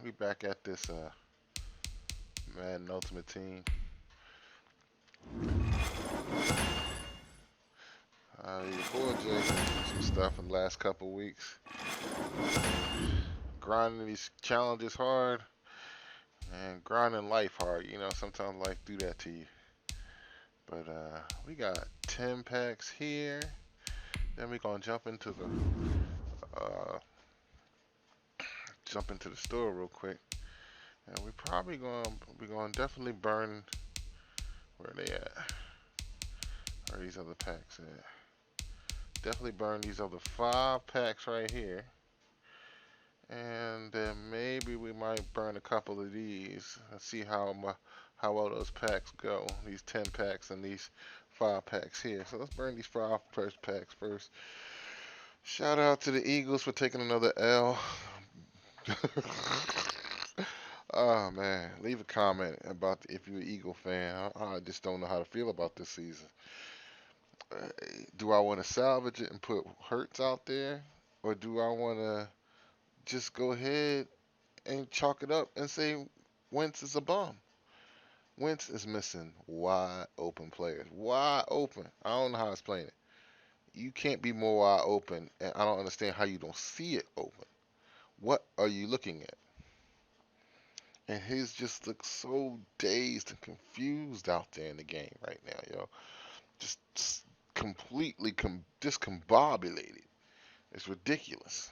We back at this Madden Ultimate Team. Your boy Jay some stuff in the last couple weeks. Grinding these challenges hard and grinding life hard. You know, sometimes life do that to you. But we got 10 packs here. Then we gonna uh, jump into the store real quick. And we gonna definitely burn where they at. Where these other packs at? Definitely burn these other 5 packs right here. And then maybe we might burn a couple of these and see how well those packs go. These 10 packs and these 5 packs here. So let's burn these 5 first packs first. Shout out to the Eagles for taking another L. Oh man, leave a comment about if you're an Eagle fan. I just don't know how to feel about this season. Do I want to salvage it and put Hurts out there, or do I want to just go ahead and chalk it up and say Wentz is a bum? Wentz is missing wide open players. Wide open. I don't know how to explain it. You can't be more wide open, and I don't understand how you don't see it open. What are you looking at? And his just looks so dazed and confused out there in the game right now, yo. Just completely discombobulated. It's ridiculous.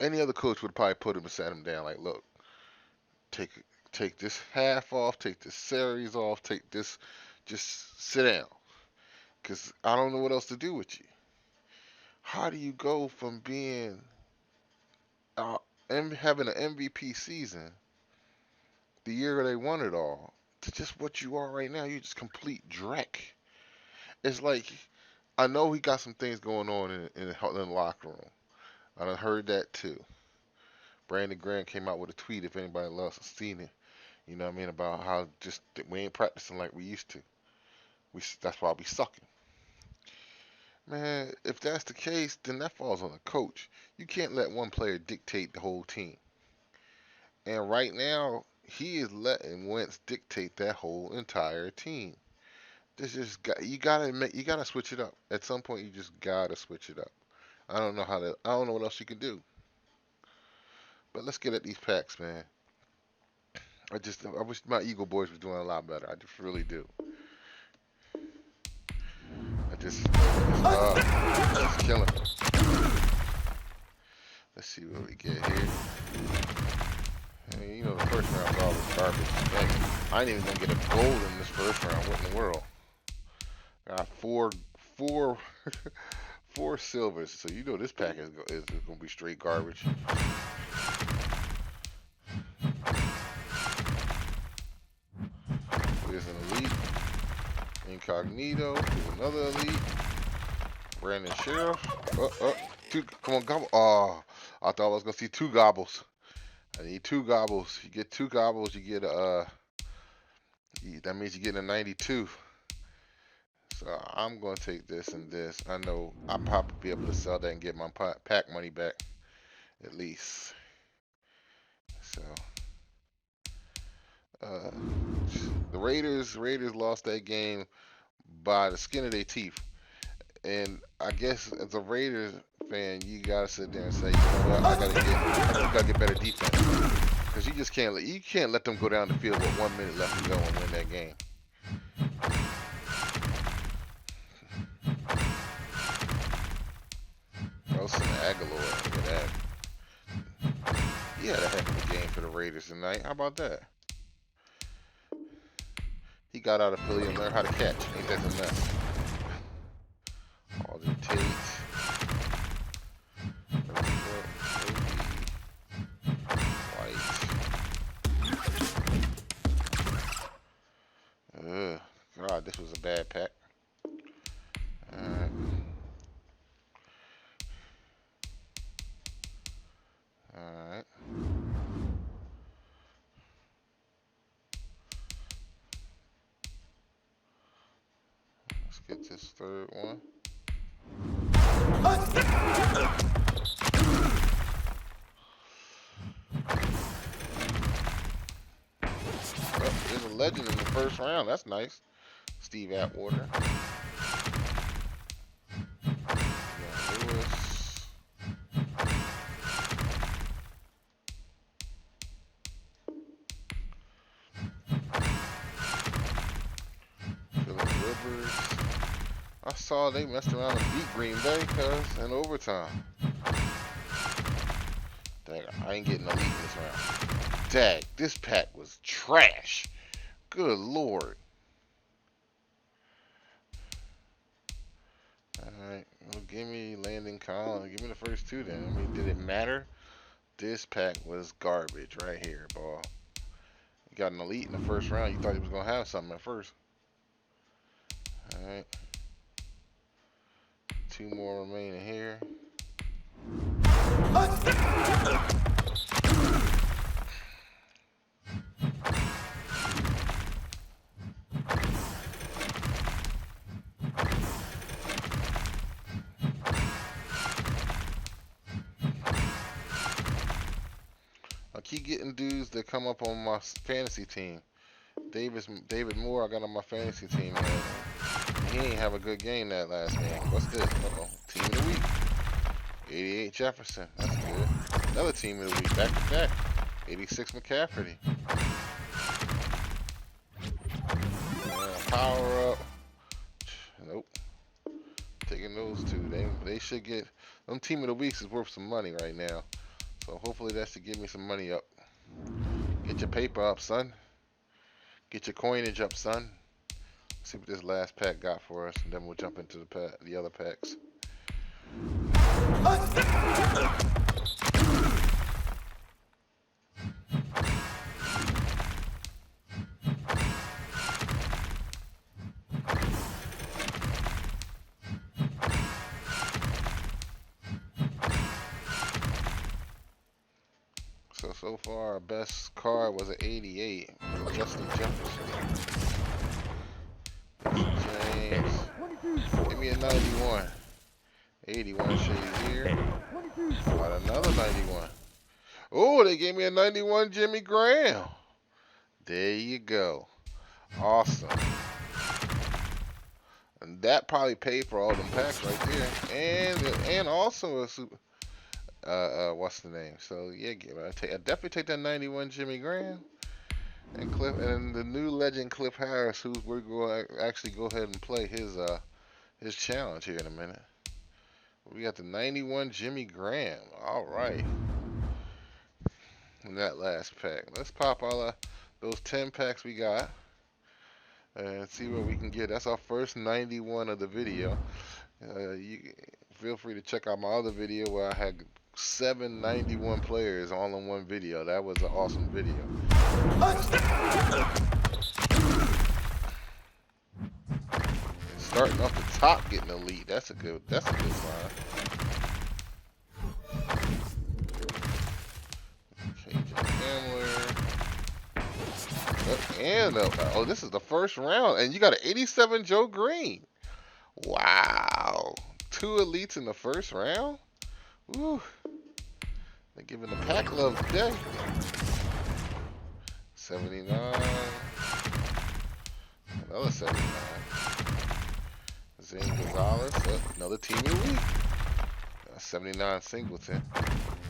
Any other coach would probably put him and sat him down like, look, take take this half off, take this series off, take this, just sit down, because I don't know what else to do with you. How do you go from being and having an MVP season, the year they won it all, to just what you are right now? You're just complete dreck. It's like, I know he got some things going on in the locker room. I done heard that too. Brandon Graham came out with a tweet, if anybody else has seen it, you know what I mean, about how just we ain't practicing like we used to. That's why we sucking. Man, if that's the case, then that falls on the coach. You can't let one player dictate the whole team. And right now, he is letting Wentz dictate that whole entire team. You gotta switch it up. At some point, you just gotta switch it up. I don't know what else you can do. But let's get at these packs, man. I wish my Eagle boys was doing a lot better. I just really do. Just killing them. Let's see what we get here. I mean, you know, the first round's always garbage. Heck, I ain't even gonna get a gold in this first round. What in the world? Got four, four silvers. So you know this pack is gonna be straight garbage. There's an elite. Incognito. There's another elite. Brandon Sheriff. Come on, gobble. Oh, I thought I was gonna see 2 gobbles. I need 2 gobbles. You get 2 gobbles, you get that means you get a 92. So I'm gonna take this and this. I know I'll probably be able to sell that and get my pack money back, at least. So the Raiders lost that game by the skin of their teeth. And I guess as a Raiders fan, you gotta sit there and say, you know what, I gotta get better defense, because you just can't let them go down the field with 1 minute left to go and win that game. Nelson Aguilar, look at that. He had a heck of a game for the Raiders tonight. How about that? He got out of Philly and learned how to catch. Ain't that the mess? All the Tate. White. God, this was a bad pack. Alright. Alright. Let's get this third one. legend in the first round. That's nice. Steve Atwater. Lewis. Phillip Rivers. I saw they messed around and beat Green Bay, cuz, in overtime. Dang, I ain't getting a lead in this round. Dang, this pack was trash. Good lord. Alright, well, give me Landon Collins. Give me the first two then. I mean, did it matter? This pack was garbage right here, ball. You got an elite in the first round. You thought he was going to have something at first. Alright. Two more remaining here. I keep getting dudes that come up on my fantasy team. David Moore, I got on my fantasy team. Man. He ain't have a good game that last game. What's this? Uh-oh. Team of the week. 88 Jefferson. That's good. Another team of the week. Back to back. 86 McCaffrey. Power up. Nope. Taking those two. They should get. Them team of the weeks is worth some money right now. So hopefully that should give me some money up. Get your paper up, son. Get your coinage up, son. See what this last pack got for us, and then we'll jump into the other packs. So far, our best card was an 88, Justin Jefferson. James, give me a 91. 81 Shazier. Got another 91. Oh, they gave me a 91 Jimmy Graham. There you go. Awesome. And that probably paid for all them packs right there. And also a super. What's the name? So yeah, I definitely take that 91 Jimmy Graham and the new legend Cliff Harris, who we're going to actually go ahead and play his challenge here in a minute. We got the 91 Jimmy Graham. All right. In that last pack, let's pop all of those 10 packs we got and see what we can get. That's our first 91 of the video. You feel free to check out my other video where I had 791 players all in one video. That was an awesome video. Starting off the top, getting elite. That's a good sign. KJ Hamler. Oh, this is the first round, and you got an 87 Joe Green. Wow, 2 elites in the first round. Woo. They're giving the pack love today. 79. Another 79. Zane Gonzalez. Another team of the week. 79 Singleton.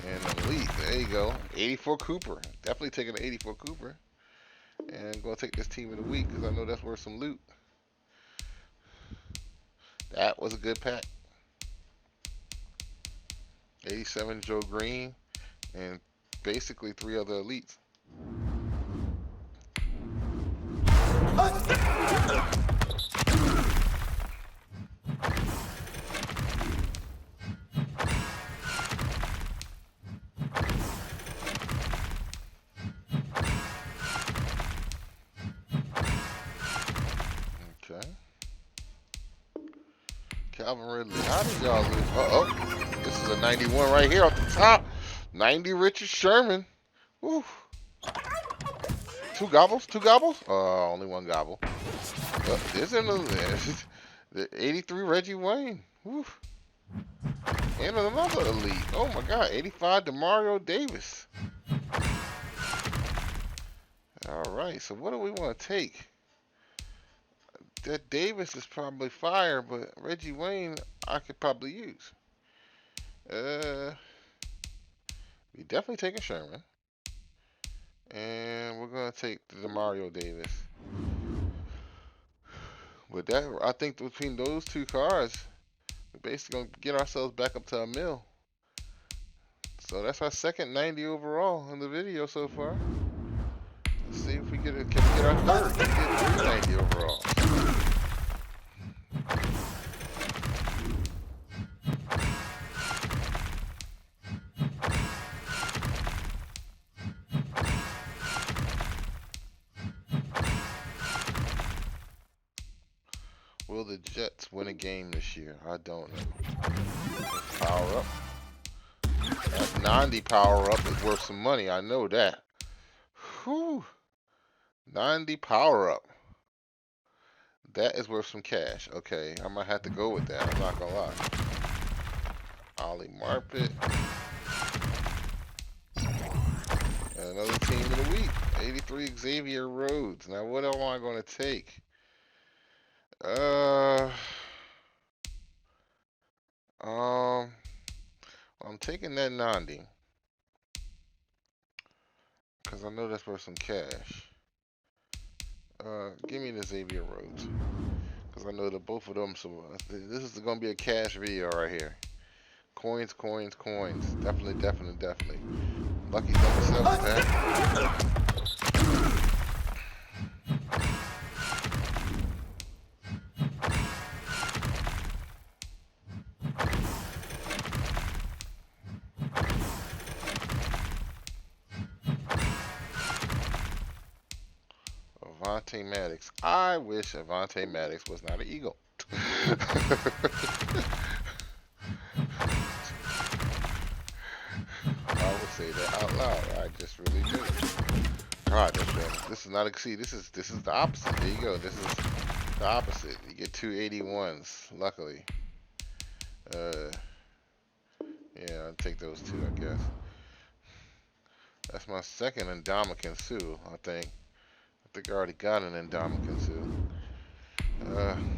And elite. There you go. 84 Cooper. Definitely taking the 84 Cooper. And I'm going to take this team of the week because I know that's worth some loot. That was a good pack. 87 Joe Green, and basically 3 other elites. Okay. Calvin Ridley. How did y'all lose? Uh-oh. This is a 91 right here off the top. 90 Richard Sherman. Woo. 2 gobbles? 2 gobbles? Only 1 gobble. There's the 83 Reggie Wayne. Woo. And another elite. Oh my God. 85 Demario Davis. All right, so what do we want to take? That Davis is probably fire, but Reggie Wayne I could probably use. We definitely taking Sherman, and we're gonna take the Mario Davis. With that, I think between those two cards, we're basically gonna get ourselves back up to a mil. So that's our second 90 overall in the video so far. Let's see if we can we get our third. Can we get 390 overall? Will the Jets win a game this year? I don't know. Let's power up. That 90 power up is worth some money. I know that. Whew. 90 power up. That is worth some cash. Okay, I might have to go with that. I'm not gonna lie. Ollie Marpet. Another team of the week. 83 Xavier Rhodes. Now what am I gonna take? I'm taking that 90 because I know that's worth some cash. Give me the Xavier Rhodes because I know that both of them. So this is gonna be a cash video right here. Coins, coins, coins. Definitely, definitely, definitely. Lucky number 7, man. Avante Maddox. I wish Avante Maddox was not an Eagle. I would say that out loud. I just really do. Alright, this is not exceed. This is the opposite. There you go. This is the opposite. You get 281s. Luckily. Yeah, I'll take those two, I guess. That's my second Indomitian Sue, I think. I think I already got an Indomitian Sue. And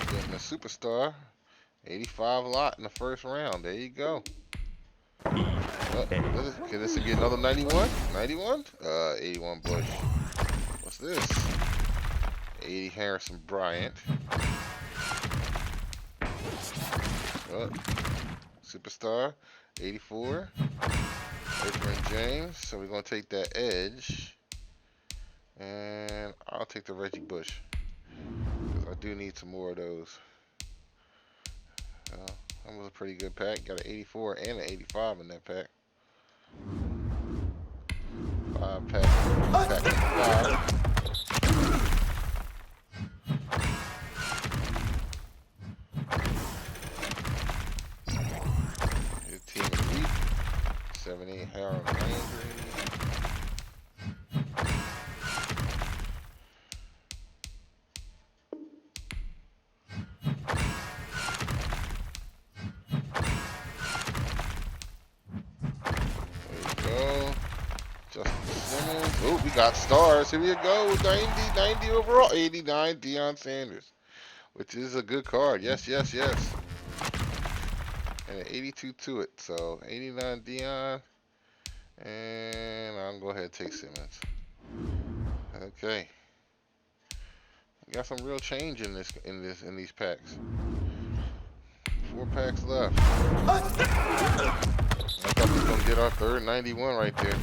getting a superstar. 85 lot in the first round. There you go. Can this be another 91? 91? 81 Bush. What's this? 80 Harrison Bryant. Superstar. 84. Adrian James. So we're going to take that edge. And I'll take the Reggie Bush. Because I do need some more of those. That was a pretty good pack. Got an 84 and an 85 in that pack. 5 pack. Pack number 5. Your team of the week. 78 Harold Landry. Oh, we got stars. Here we go. 90 overall. 89 Deion Sanders, which is a good card. Yes, yes, yes. And an 82 to it. So 89 Deion. And I'll go ahead and take Simmons. Okay. Got some real change in these packs. 4 packs left. I thought we were gonna get our third 91 right there.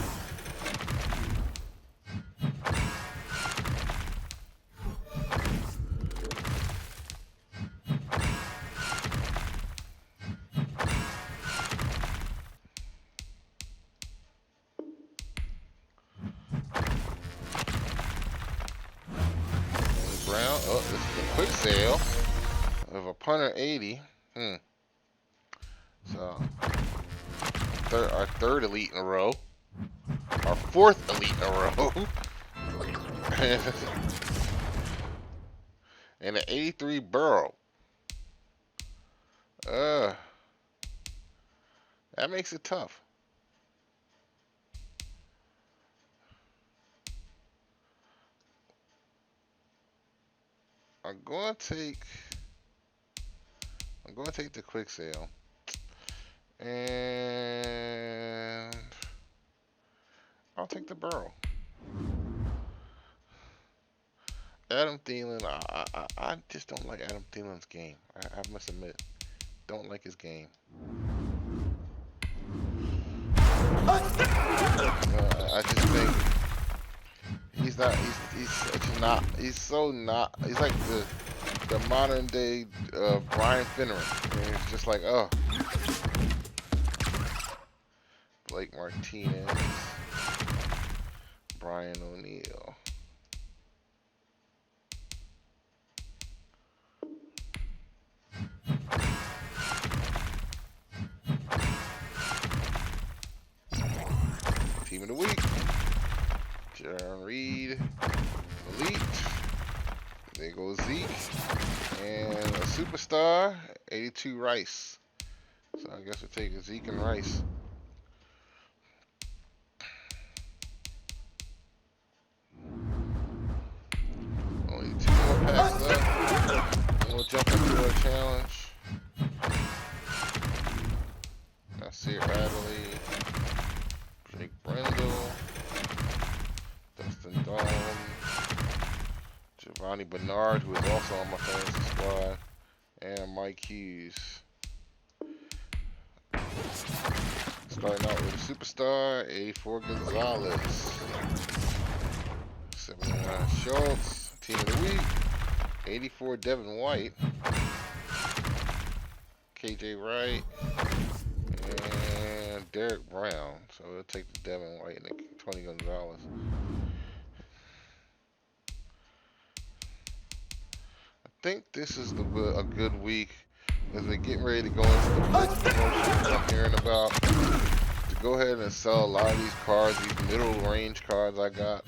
Brown. Oh, this is a quick sale of a punter 80. So our third elite in a row. our fourth elite in a row. And an 83 Burrow. Uh, that makes it tough. I'm going to take. I'm going to take the quick sale. And I'll take the Burrow. Adam Thielen, I just don't like Adam Thielen's game. I must admit, don't like his game. I just think he's not. He's such not. He's so not. He's like the modern day Brian Finneran. And it's just like, oh, Blake Martinez, Brian O'Neill. Team of the week, Jaron Reed, elite. There goes Zeke, and a superstar, 82 Rice. So I guess we're taking Zeke and Rice. Only 2 more packs left. And we'll jump into our challenge. Nasir Adderley, Jake Brendel, Dustin Dawn, Giovanni Bernard, who is also on my fantasy squad, and Mike Hughes. Starting out with a superstar, 84 Gonzalez, 79 Schultz, team of the week, 84 Devin White, KJ Wright, and Derek Brown. So we'll take the Devin White and the 20 Gonzalez. I think this is a good week as we're getting ready to go into the blitz promotions I'm hearing about. To go ahead and sell a lot of these cards, these middle range cards I got,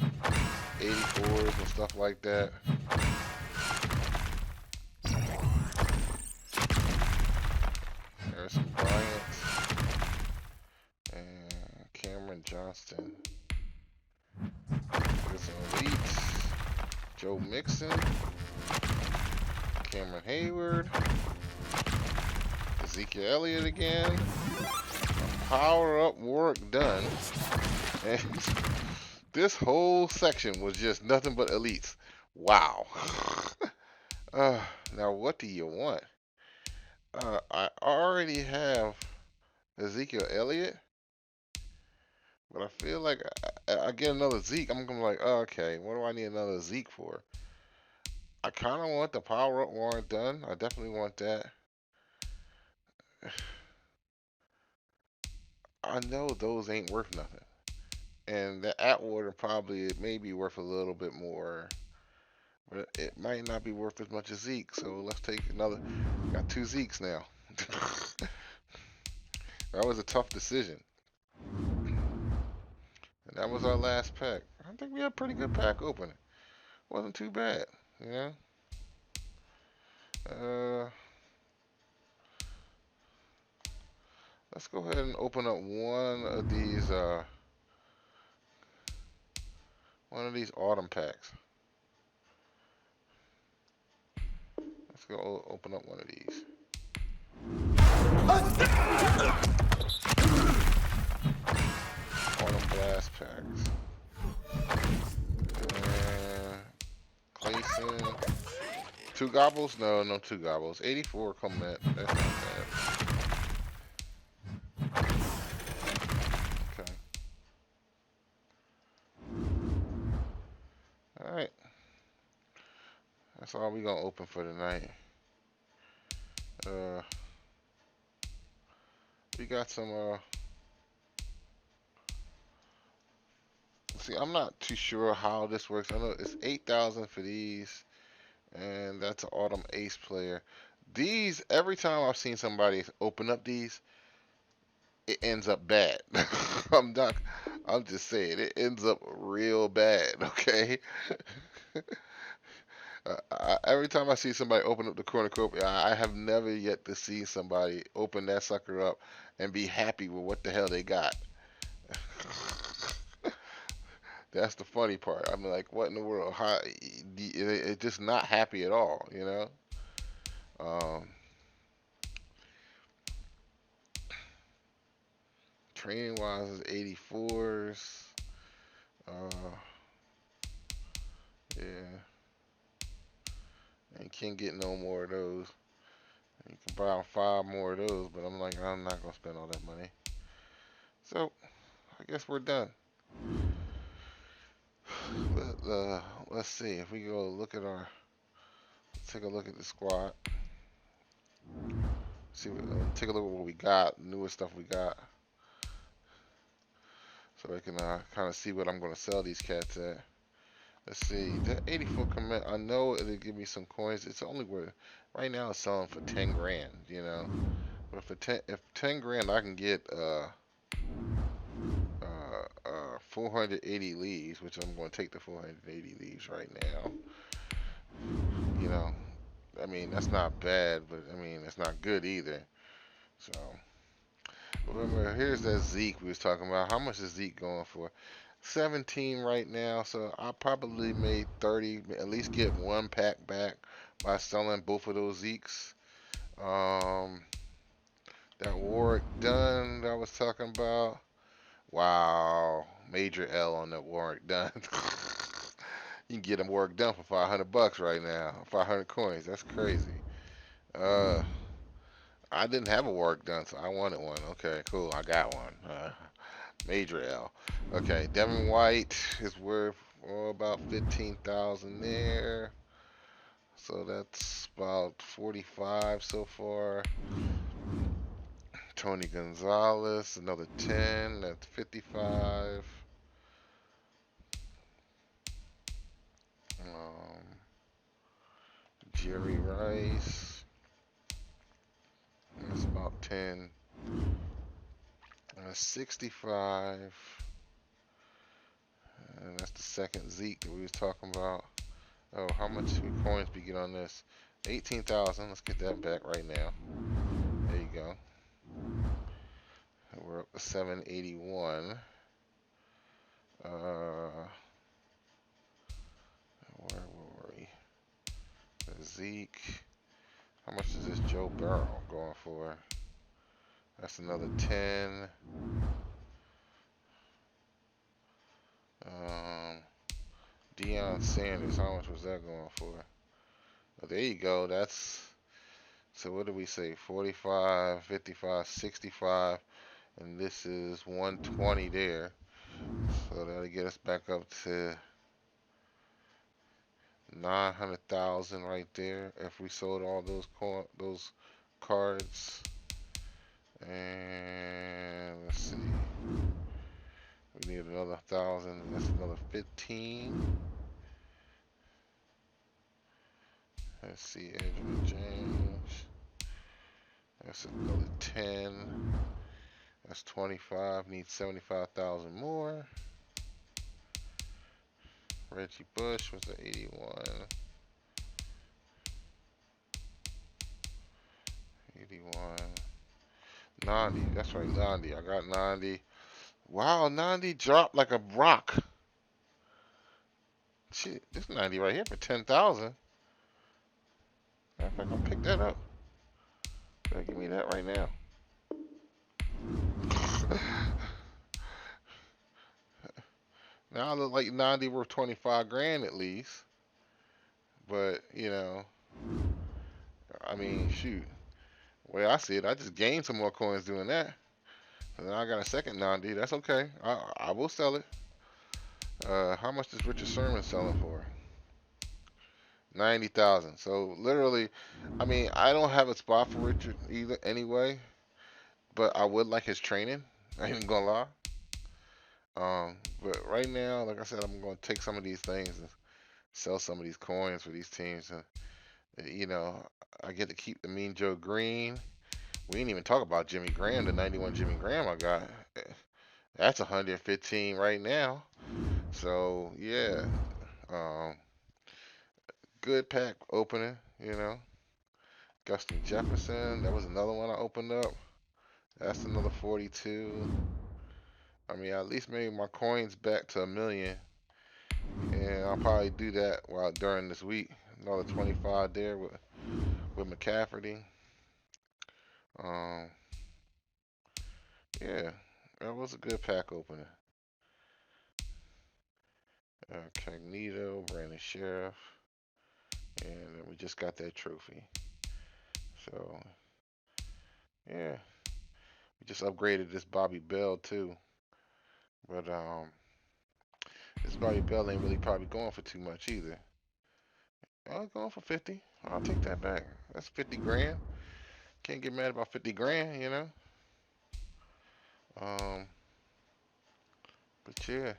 84s and stuff like that. Harrison Bryant and Cameron Johnston. There's some elites. Joe Mixon, Cameron Hayward, Ezekiel Elliott again, power up Warwick Dunn, and this whole section was just nothing but elites. Wow. Now what do you want? I already have Ezekiel Elliott, but I feel like I get another Zeke. I'm gonna be like, oh, okay, what do I need another Zeke for? I kind of want the power up Warren Dunn. I definitely want that. I know those ain't worth nothing. And the Atwater probably it may be worth a little bit more, but it might not be worth as much as Zeke. So let's take another. Got 2 Zekes now. That was a tough decision. And that was our last pack. I think we had a pretty good pack opening. Wasn't too bad, you know. Let's go ahead and open up one of these autumn packs. Let's go open up one of these. Autumn blast packs. Clayson. 2 gobbles? No, no 2 gobbles. 84 coming at. That's not bad. Okay. Alright. That's all we gonna open for tonight. We got some see, I'm not too sure how this works. I know it's 8,000 for these, and that's an autumn ace player. These, every time I've seen somebody open up these, it ends up bad. I'm not, I'm just saying it ends up real bad. Okay. Every time I see somebody open up the cornucopia, I have never yet to see somebody open that sucker up and be happy with what the hell they got. That's the funny part. I'm like, what in the world? How? It's just not happy at all, you know. Um, Training wise is 84s. Uh, yeah, and can't get no more of those. You can buy 5 more of those, but I'm like, I'm not gonna spend all that money. So I guess we're done. Let's see if we go look at our. Let's take a look at the squad. See, take a look at what we got, newest stuff we got, so I can kind of see what I'm gonna sell these cats at. Let's see, that 84 commit. I know it'll give me some coins. It's only worth right now. It's selling for 10 grand. You know, but for 10 grand, I can get 480 leaves, which I'm going to take the 480 leaves right now. You know, I mean that's not bad, but I mean it's not good either. So remember, here's that Zeke we was talking about. How much is Zeke going for? 17 right now, so I probably made 30, at least get one pack back by selling both of those Zekes. Um, that Warwick Dunn that I was talking about. Wow, major L on that Warwick Dunn. You can get him Warwick Dunn for 500 bucks right now, 500 coins. That's crazy. Uh, I didn't have a Warwick Dunn, so I wanted one. Okay, cool, I got one. Major L. Okay, Devin White is worth about 15,000 there. So that's about 45 so far. Tony Gonzalez, another 10. That's 55. Um, Jerry Rice. That's about 10. 65. And that's the second Zeke that we was talking about. Oh, how much coins we get on this? 18,000. Let's get that back right now. There you go. We're up to 781. Where were we? Zeke. How much is this Joe Burrow going for? That's another 10. Um, Deion Sanders. How much was that going for? Oh, there you go. That's so. What did we say? 45, 55, 65, and this is 120 there. So that'll get us back up to 900,000 right there if we sold all those cards. And let's see, we need another 1,000. That's another 15. Let's see, Edwin James. That's another 10. That's 25. Need 75,000 more. Reggie Bush was the 81. 81. 90. That's right, 90. I got 90. Wow, 90 dropped like a rock. Shit, this 90 right here for 10,000. Matter of fact, I'll pick that up. Give me that right now. Now I look like 90 worth 25 grand at least. But, you know, I mean, shoot. The way I see it, I just gained some more coins doing that. And then I got a second 90. That's okay. I will sell it. How much is Richard Sherman selling for? 90,000. So literally, I mean, I don't have a spot for Richard either anyway, but I would like his training. I ain't gonna lie. But right now, like I said, I'm gonna take some of these things and sell some of these coins for these teams. And you know, I get to keep the Mean Joe Green. We didn't even talk about Jimmy Graham, the 91 Jimmy Graham I got. That's 115 right now. So yeah, um, good pack opening. Gustin Jefferson. That was another one I opened up. That's another 42. I mean, I at least made my coins back to 1 million, and I'll probably do that while during this week. Another 25 there with McCafferty. Um, yeah, that was a good pack opening. Cognito, Brandon Sheriff, and then we just got that trophy. So yeah, we just upgraded this Bobby Bell too, but this Bobby Bell ain't really probably going for too much either. I'm going for 50. I'll take that back. That's 50 grand. Can't get mad about 50 grand. Um, but yeah,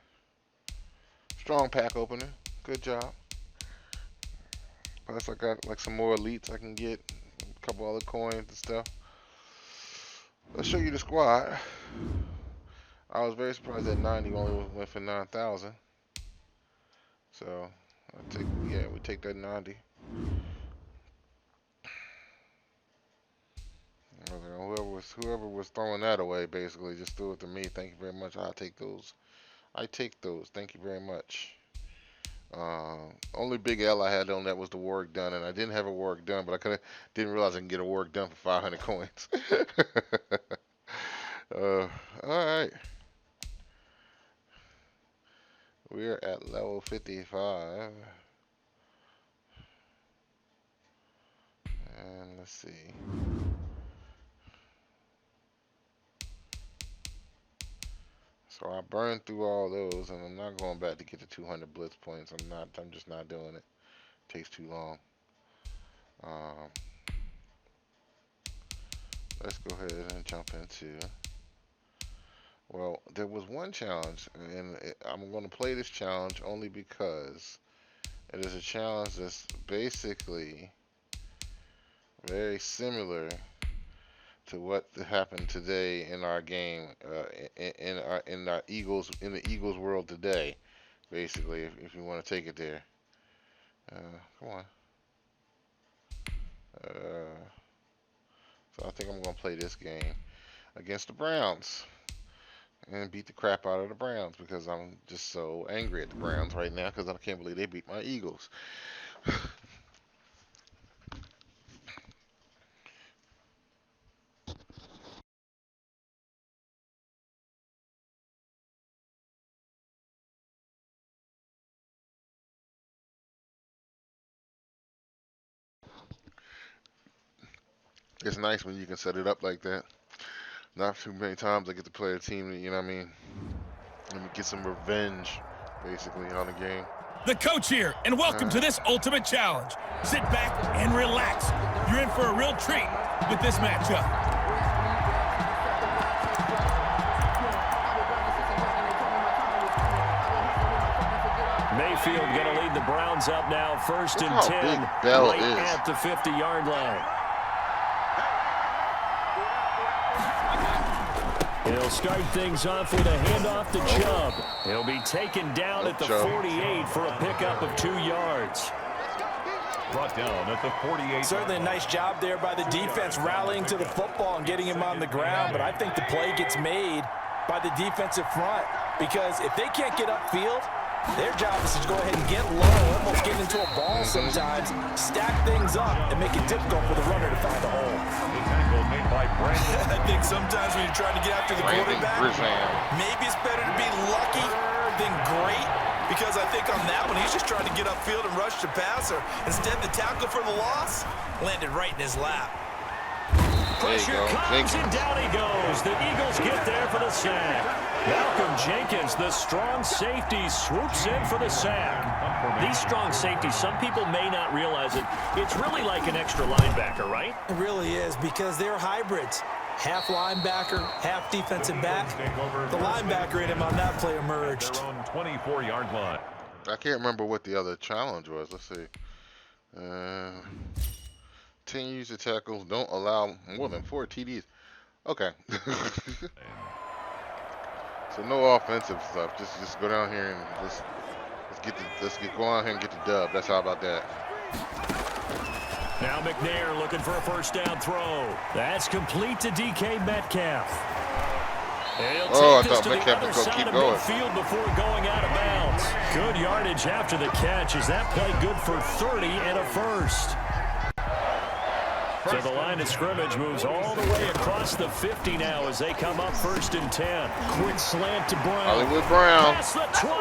strong pack opener. Good job. Plus, I got like some more elites I can get, a couple other coins and stuff. Let's show you the squad. I was very surprised that 90 only went for 9,000. So we take that 90. Whoever was throwing that away basically just threw it to me. Thank you very much. I'll take those. I take those. Thank you very much. Only big L I had on that was the work done, and I didn't have a work done, but didn't realize I can get a work done for 500 coins. All right, we're at level 55, and let's see. So I burned through all those, and I'm not going back to get the 200 blitz points. I'm not. I'm just not doing it. Takes too long. Um, let's go ahead and jump into. Well, there was one challenge, and I'm going to play this challenge only because it is a challenge that's basically very similar to what happened today in our game, in our Eagles in the Eagles world today. Basically, if you want to take it there, come on. Uh, so I think I'm going to play this game against the Browns and beat the crap out of the Browns because I'm just so angry at the Browns right now because I can't believe they beat my Eagles. It's nice when you can set it up like that. Not too many times I get to play a team that, you know what I mean, let me get some revenge, basically, on the game. The coach here, and welcome to this ultimate challenge. Sit back and relax. You're in for a real treat with this matchup. Mayfield going to lead the Browns up now, 1st and 10, right at the 50-yard line. He'll start things off with a handoff to Chubb. He'll be taken down at the 48 for a pickup of 2 yards. Brought down at the 48. Certainly a nice job there by the defense rallying to the football and getting him on the ground, but I think the play gets made by the defensive front because if they can't get upfield, their job is to go ahead and get low, almost get into a ball sometimes, stack things up, and make it difficult for the runner to find the hole. Made by I think sometimes when you're trying to get after the quarterback, maybe it's better to be lucky than great, because I think on that one, he's just trying to get upfield and rush the passer. Instead, the tackle for the loss landed right in his lap. Pressure comes and down he goes. The Eagles get there for the sack. Malcolm Jenkins, the strong safety, swoops in for the sack. These strong safeties, some people may not realize it. It's really like an extra linebacker, right? It really is, because they're hybrids. Half linebacker, half defensive back. The linebacker in him on that play emerged. 24-yard line. I can't remember what the other challenge was. Let's see. 10 user tackles don't allow more than 4 TDs. Okay. So no offensive stuff. Just go down here and let's go on here and get the dub. That's how about that. Now McNair looking for a first down throw. That's complete to DK Metcalf. He'll take this to the other side of midfield before going out of bounds. Good yardage after the catch as that play good for 30 and a first. So the line of scrimmage moves all the way across the 50 now as they come up 1st and 10. Quick slant to Brown. Hollywood Brown. Past the 20.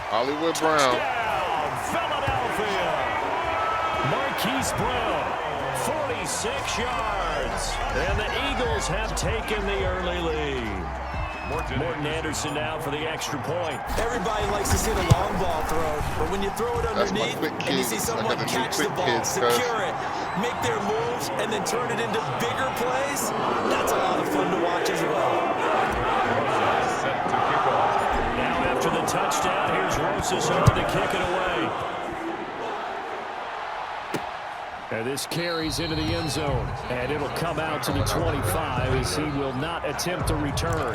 Hollywood Brown. Touchdown, Philadelphia. Marquise Brown, 46 yards. And the Eagles have taken the early lead. Morton Anderson now for the extra point. Everybody likes to see the long ball thrown, but when you throw it underneath and you see someone catch the ball, secure it, make their moves, and then turn it into bigger plays, that's a lot of fun to watch as well. Now after the touchdown, here's Rosas over to kick it away. And this carries into the end zone, and it'll come out to the 25 as he will not attempt to return.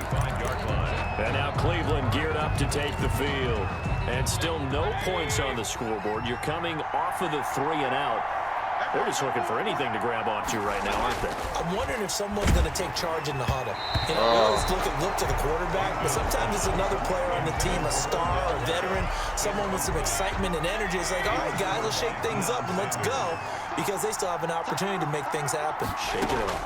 And now Cleveland geared up to take the field. And still no points on the scoreboard. You're coming off of the 3 and out. They're just looking for anything to grab onto right now, aren't they? I'm wondering if someone's going to take charge in the huddle. You know, we always look to the quarterback, but sometimes it's another player on the team, a star, a veteran, someone with some excitement and energy. It's like, all right, guys, let's shake things up and let's go, because they still have an opportunity to make things happen. Shake it up.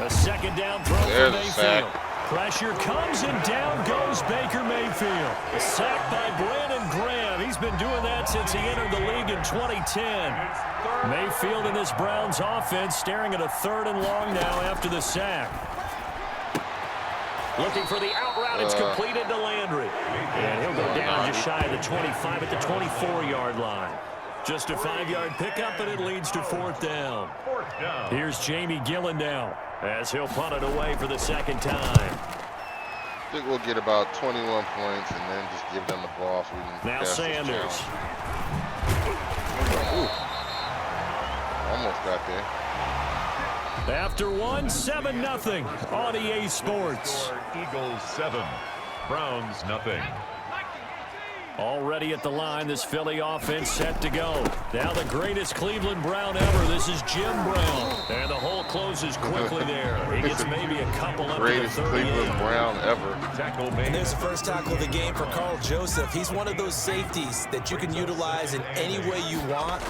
A second down throw for Mayfield. Pressure comes and down goes Baker Mayfield. A sack by Brandon Graham. He's been doing that since he entered the league in 2010. Mayfield in this Browns offense staring at a 3rd and long now after the sack. Looking for the out route. It's completed to Landry. And he'll go down just shy of the 25 at the 24-yard line. Just a 5-yard pickup, and it leads to 4th down. Here's Jamie Gillen now as he'll punt it away for the 2nd time. I think we'll get about 21 points and then just give them the ball so we can now pass Sanders. Almost got there. After one, 7-0 on EA Sports. Eagles 7, Browns nothing. Already at the line, this Philly offense set to go. Now the greatest Cleveland Brown ever. This is Jim Brown. And the hole closes quickly there. He gets maybe a couple up to the 38. Greatest Cleveland Brown ever. And there's the first tackle of the game for Carl Joseph. He's one of those safeties that you can utilize in any way you want.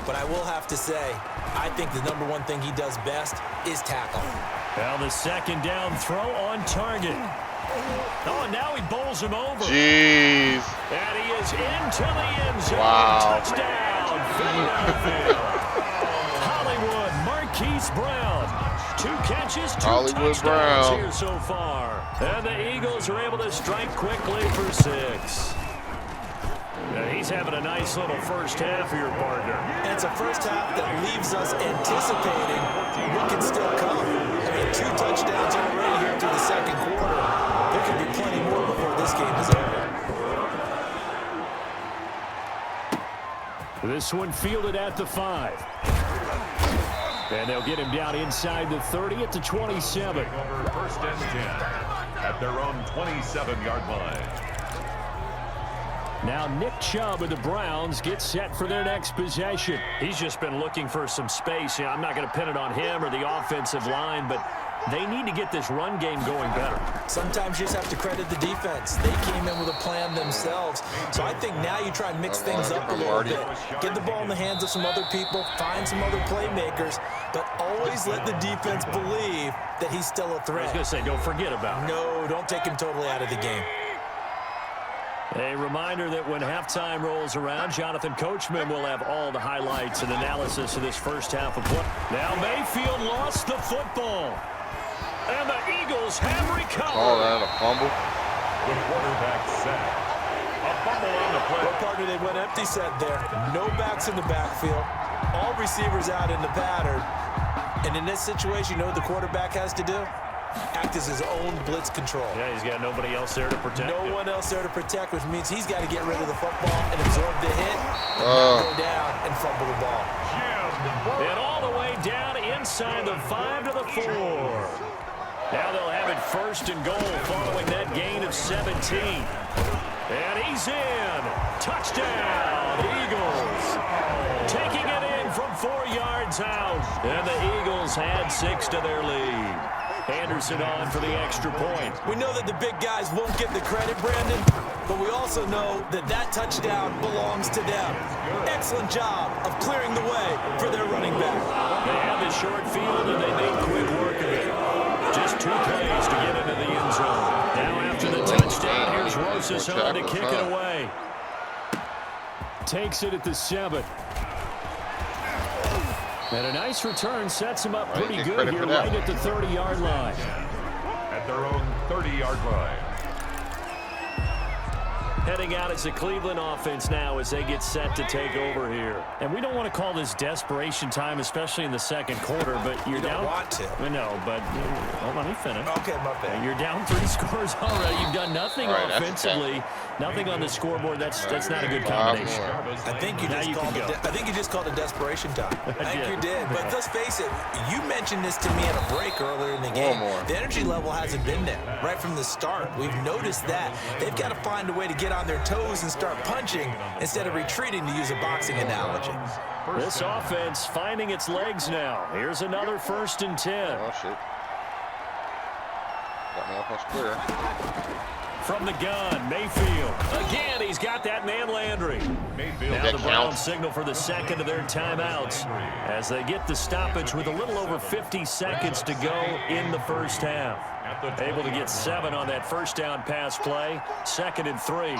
But I will have to say, I think the number one thing he does best is tackle. Now the 2nd down throw on target. Oh, and now he bowls him over. Jeez. And he is into the end zone. Wow. Touchdown, Philadelphia. Hollywood, Marquise Brown. 2 catches, 2 Hollywood touchdowns Brown here so far. And the Eagles are able to strike quickly for 6. And he's having a nice little first half for your partner. And it's a first half that leaves us anticipating what can still come. I mean, 2 touchdowns already here through the 2nd quarter. There could be plenty more before this game is over. This one fielded at the 5. And they'll get him down inside the 30 at the 27. 1st and 10 at their own 27-yard line. Now Nick Chubb of the Browns gets set for their next possession. He's just been looking for some space. I'm not going to pin it on him or the offensive line, but they need to get this run game going better. Sometimes you just have to credit the defense. They came in with a plan themselves. So I think now you try and mix things up a little bit. Get the ball in the hands of some other people, find some other playmakers, but always let the defense believe that he's still a threat. I was going to say, don't forget about it. No, don't take him totally out of the game. A reminder that when halftime rolls around, Jonathan Coachman will have all the highlights and analysis of this first half of play. Now Mayfield lost the football. And the Eagles have recovered. Oh, that a fumble. The quarterback sack. A fumble on the play. Well, partner, they went empty set there. No backs in the backfield. All receivers out in the pattern. And in this situation, you know what the quarterback has to do? Act as his own blitz control. Yeah, he's got nobody else there to protect him. No one else there to protect, which means he's got to get rid of the football and absorb the hit, and not go down and fumble the ball. And all the way down inside the 5 to the 4. Now they'll have it first and goal following that gain of 17. And he's in. Touchdown, Eagles. Taking it in from 4 yards out. And the Eagles had 6 to their lead. Anderson on for the extra point. We know that the big guys won't get the credit, Brandon, but we also know that that touchdown belongs to them. Excellent job of clearing the way for their running back. They had the short field, and they made quick work of it. Just 2 plays to get into the end zone. Now after the touchdown, here's Rosas on to kick it away. Takes it at the 7. And a nice return sets him up pretty good here right at the 30-yard line. At their own 30-yard line. Heading out as a Cleveland offense now as they get set to take over here. And we don't want to call this desperation time, especially in the second quarter, but you're down. You don't want to. No, but hold on, let me finish. Okay, my bad. You're down 3 scores already. You've done nothing offensively, nothing on the scoreboard. That's not a good combination. I think you just called it desperation time. I think you did. But let's face it, you mentioned this to me at a break earlier in the game. The energy level hasn't been there right from the start. We've noticed that. They've got to find a way to get on their toes and start punching instead of retreating, to use a boxing analogy. This offense finding its legs now. Here's another 1st and 10. Oh, shit. Got me off my square. From the gun, Mayfield. Again, he's got that man Landry. Now the Browns signal for the second of their timeouts as they get the stoppage with a little over 50 seconds to go in the first half. Able to get 7 on that first down pass play. 2nd and 3.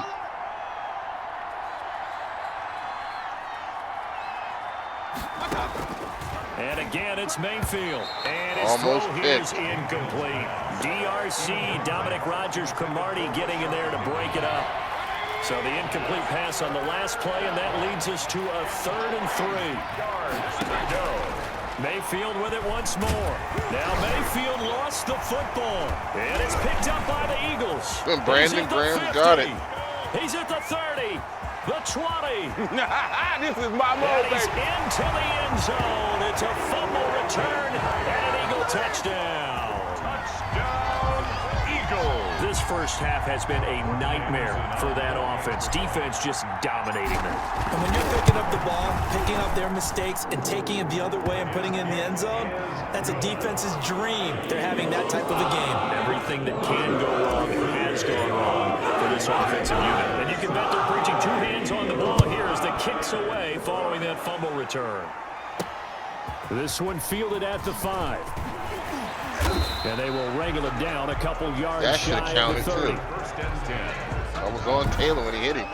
And again, it's Mayfield. And his throw here is incomplete. DRC, Dominic Rodgers-Cromartie getting in there to break it up. So the incomplete pass on the last play, and that leads us to a 3rd and 3. Mayfield with it once more. Now Mayfield lost the football. And it's picked up by the Eagles. Brandon Graham got it. He's at the 30. The 20. This is my moment. He's into the end zone. It's a fumble return and an Eagle touchdown. Touchdown, Eagles. This first half has been a nightmare for that offense. Defense just dominating them. And when you're picking up the ball, picking up their mistakes, and taking it the other way and putting it in the end zone, that's a defense's dream. They're having that type of a game. Everything that can go wrong has gone wrong for this offensive unit. And you can bet they're preaching 2 hands on the ball here as the kicks away following that fumble return. This one fielded at the 5. And they will wrangle it down a couple yards shy of the 30. I was on Taylor when he hit him.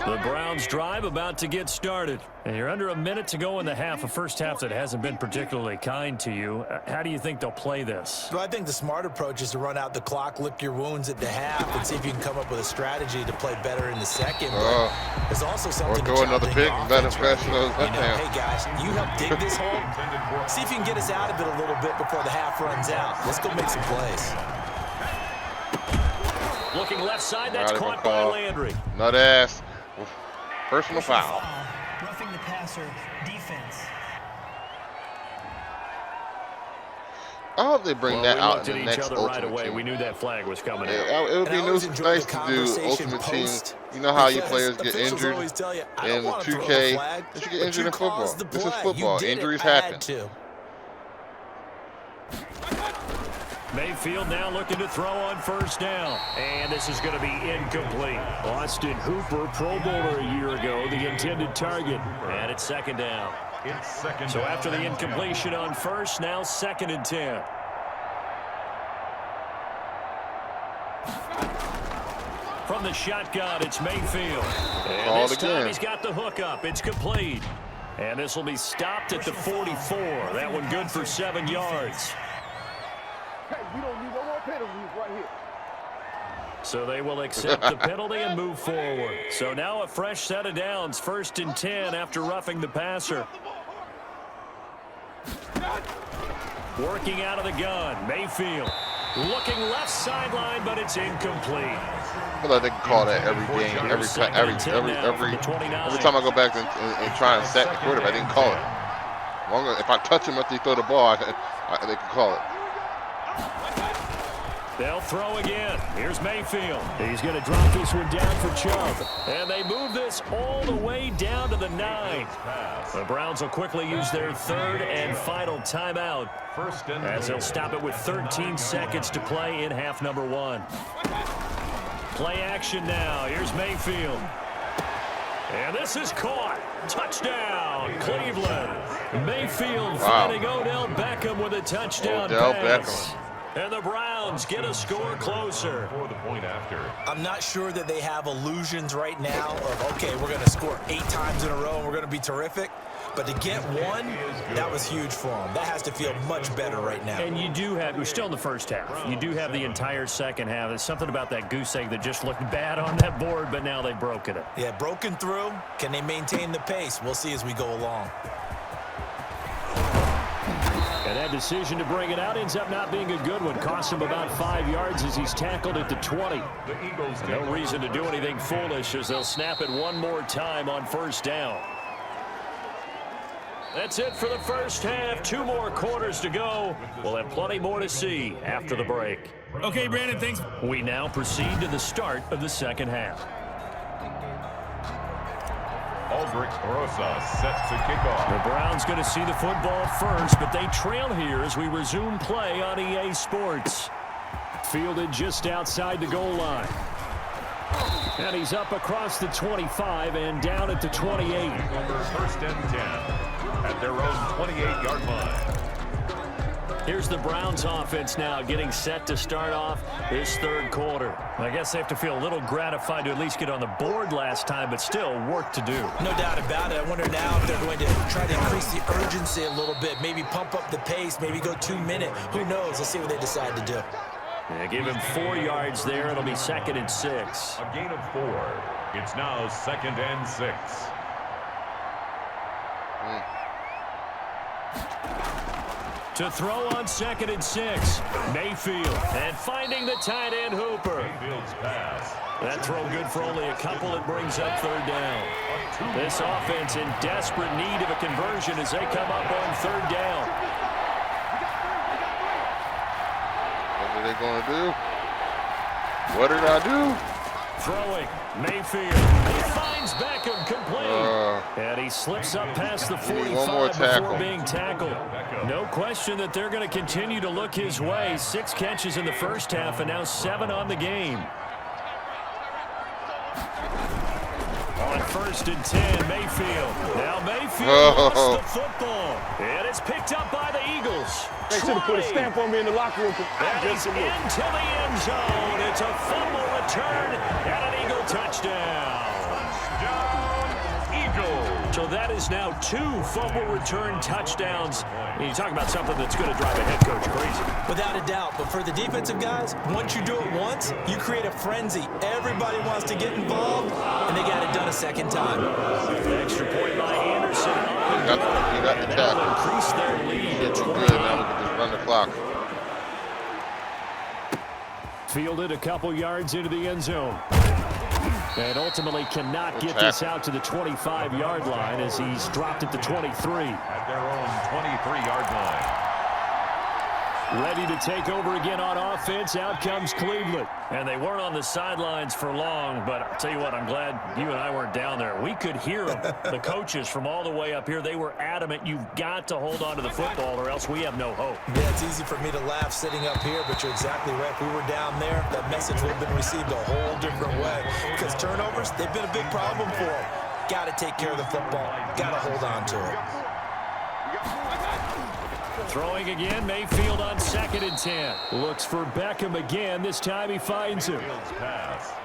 The Browns drive about to get started. And you're under a minute to go in the half, a first half that hasn't been particularly kind to you. How do you think they'll play this? Well, I think the smart approach is to run out the clock, lick your wounds at the half, and see if you can come up with a strategy to play better in the second. But there's also something or throw another pick and let him pass those touchdowns. Hey, guys, you help dig this hole. See if you can get us out of it a little bit before the half runs out. Let's go make some plays. Looking left side, that's caught by Landry. Nut ass. Personal foul. Roughing the passer, defense. I hope they bring that out in the next Ultimate right away. Team. We knew that flag was coming out. It would be nice to do Ultimate Team. You know how your players get injured in 2K? They should get injured in football. This is football. Injuries happen. Mayfield now looking to throw on first down. And this is going to be incomplete. Austin Hooper, Pro Bowler a year ago, the intended target. And it's 2nd down. So after the incompletion on first, now 2nd and 10. From the shotgun, it's Mayfield. And this time he's got the hook up. It's complete. And this will be stopped at the 44. That one good for 7 yards. Hey, we don't need no more penalties right here. So they will accept the penalty and move forward. So now a fresh set of downs, 1st and 10 after roughing the passer. Working out of the gun, Mayfield. Looking left sideline, but it's incomplete. I feel like they can call that every game, every time I go back and try and sack the quarterback, they can call it. If I touch him after he throw the ball, they can call it. They'll throw again. Here's Mayfield. He's going to drop this one down for Chubb. And they move this all the way down to the 9. The Browns will quickly use their third and final timeout as they'll stop it with 13 seconds to play in half number 1. Play action now. Here's Mayfield. And this is caught. Touchdown, Cleveland. Mayfield finding Odell Beckham with a touchdown pass. And the Browns get a score closer. For the point after. I'm not sure that they have illusions right now of, okay, we're going to score 8 times in a row and we're going to be terrific. But to get one, that was huge for them. That has to feel much better right now. And you do have, we're still in the first half. You do have the entire second half. There's something about that goose egg that just looked bad on that board, but now they've broken it. Yeah, broken through. Can they maintain the pace? We'll see as we go along. And that decision to bring it out ends up not being a good one. Cost him about 5 yards as he's tackled at the 20. No reason to do anything foolish as they'll snap it one more time on first down. That's it for the first half. 2 more quarters to go. We'll have plenty more to see after the break. Okay, Brandon, thanks. We now proceed to the start of the second half. Aldrich Rosa set to kick off. The Browns going to see the football first, but they trail here as we resume play on EA Sports. Fielded just outside the goal line. And he's up across the 25 and down at the 28. First and 10 at their own 28-yard line. Here's the Browns offense now getting set to start off this third quarter. I guess they have to feel a little gratified to at least get on the board last time, but still work to do. No doubt about it. I wonder now if they're going to try to increase the urgency a little bit, maybe pump up the pace, maybe go 2-minute. Who knows? Let's see what they decide to do. Yeah, give him 4 yards there. It'll be 2nd and 6. A gain of 4. It's now 2nd and 6. To throw on 2nd and 6. Mayfield. And finding the tight end Hooper. Mayfield's pass. That throw good for only a couple. It brings up third down. This offense in desperate need of a conversion as they come up on third down. What are they going to do? What did I do? Throwing. Mayfield. He finds Beckham complete. And he slips up past the 45 before being tackled. No question that they're going to continue to look his way. 6 catches in the first half and now 7 on the game. On 1st and 10, Mayfield. Now Mayfield lost the football. And it's picked up by the Eagles. They should have put a stamp on me in the locker room. And he's into the end zone. It's a fumble return and an Eagle touchdown. So that is now 2 fumble return touchdowns. You talk about something that's going to drive a head coach crazy. Without a doubt. But for the defensive guys, once you do it once, you create a frenzy. Everybody wants to get involved, and they got it done a second time. Extra point by Anderson. You got the tackle. Increase their lead to 20. Good. Now we can just run the clock. Fielded a couple yards into the end zone. And ultimately cannot get this out to the 25-yard line as he's dropped at the 23. At their own 23-yard line. Ready to take over again on offense. Out comes Cleveland. And they weren't on the sidelines for long, but I'll tell you what, I'm glad you and I weren't down there. We could hear them, the coaches from all the way up here. They were adamant, you've got to hold on to the football or else we have no hope. Yeah, it's easy for me to laugh sitting up here, but you're exactly right. If we were down there, that message would have been received a whole different way. Because turnovers, they've been a big problem for them. Got to take care of the football. Got to hold on to it. Throwing again, Mayfield on 2nd and 10. Looks for Beckham again. This time he finds him.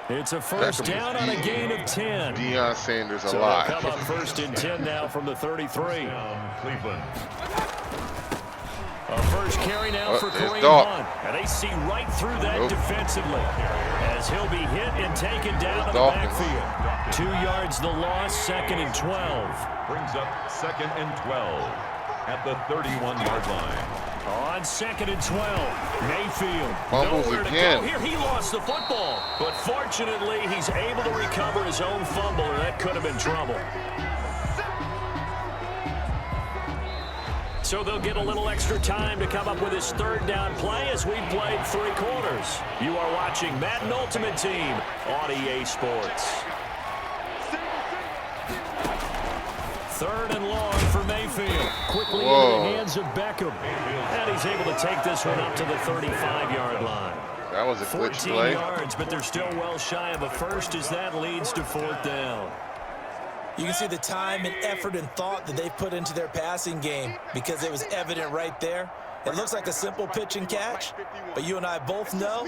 It's a first down on a gain of 10. Deion Sanders so alive. Come up 1st and 10 now from the 33. Cleveland. A first carry now for Kareem Hunt. And they see right through that defensively as he'll be hit and taken down to the backfield. 2 yards the loss, 2nd and 12. Brings up 2nd and 12. At the 31-yard line. On 2nd and 12, Mayfield. Fumbles Nowhere again. to go here. He lost the football. But fortunately, he's able to recover his own fumble, or that could have been trouble. So they'll get a little extra time to come up with his 3rd down play as we played 3 quarters. You are watching Madden Ultimate Team on EA Sports. 3rd and long for Mayfield. Quickly into the hands of Beckham. And he's able to take this one up to the 35-yard line. That was a glitch 14 play. yards, but they're still well shy of a first as that leads to 4th down. You can see the time and effort and thought that they've put into their passing game because it was evident right there. It looks like a simple pitch and catch, but you and I both know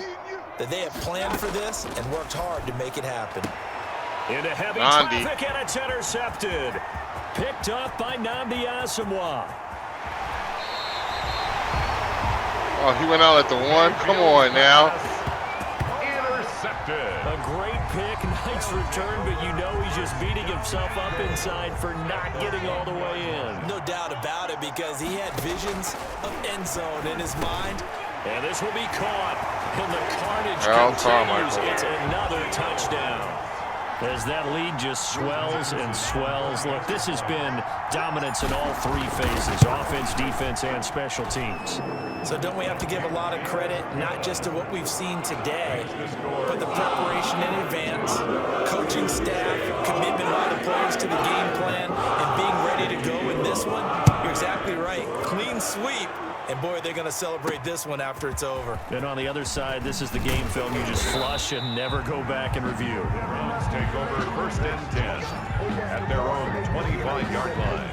that they have planned for this and worked hard to make it happen. Into heavy traffic, and it's intercepted. Picked up by Nnamdi Asomugha. Oh, he went out at the 1. Come on now. Intercepted. A great pick, nice return, but you know he's just beating himself up inside for not getting all the way in. No doubt about it, because he had visions of end zone in his mind. And this will be caught, and the carnage continues. It's another touchdown. As that lead just swells and swells. Look, this has been dominance in all 3 phases, offense, defense, and special teams. So don't we have to give a lot of credit, not just to what we've seen today, but the preparation in advance, coaching staff, commitment by the players to the game plan, and being ready to go in this one? You're exactly right. Clean sweep. And, boy, they're going to celebrate this one after it's over. And on the other side, this is the game film you just flush and never go back and review. Browns take over 1st and 10 at their own 25-yard line.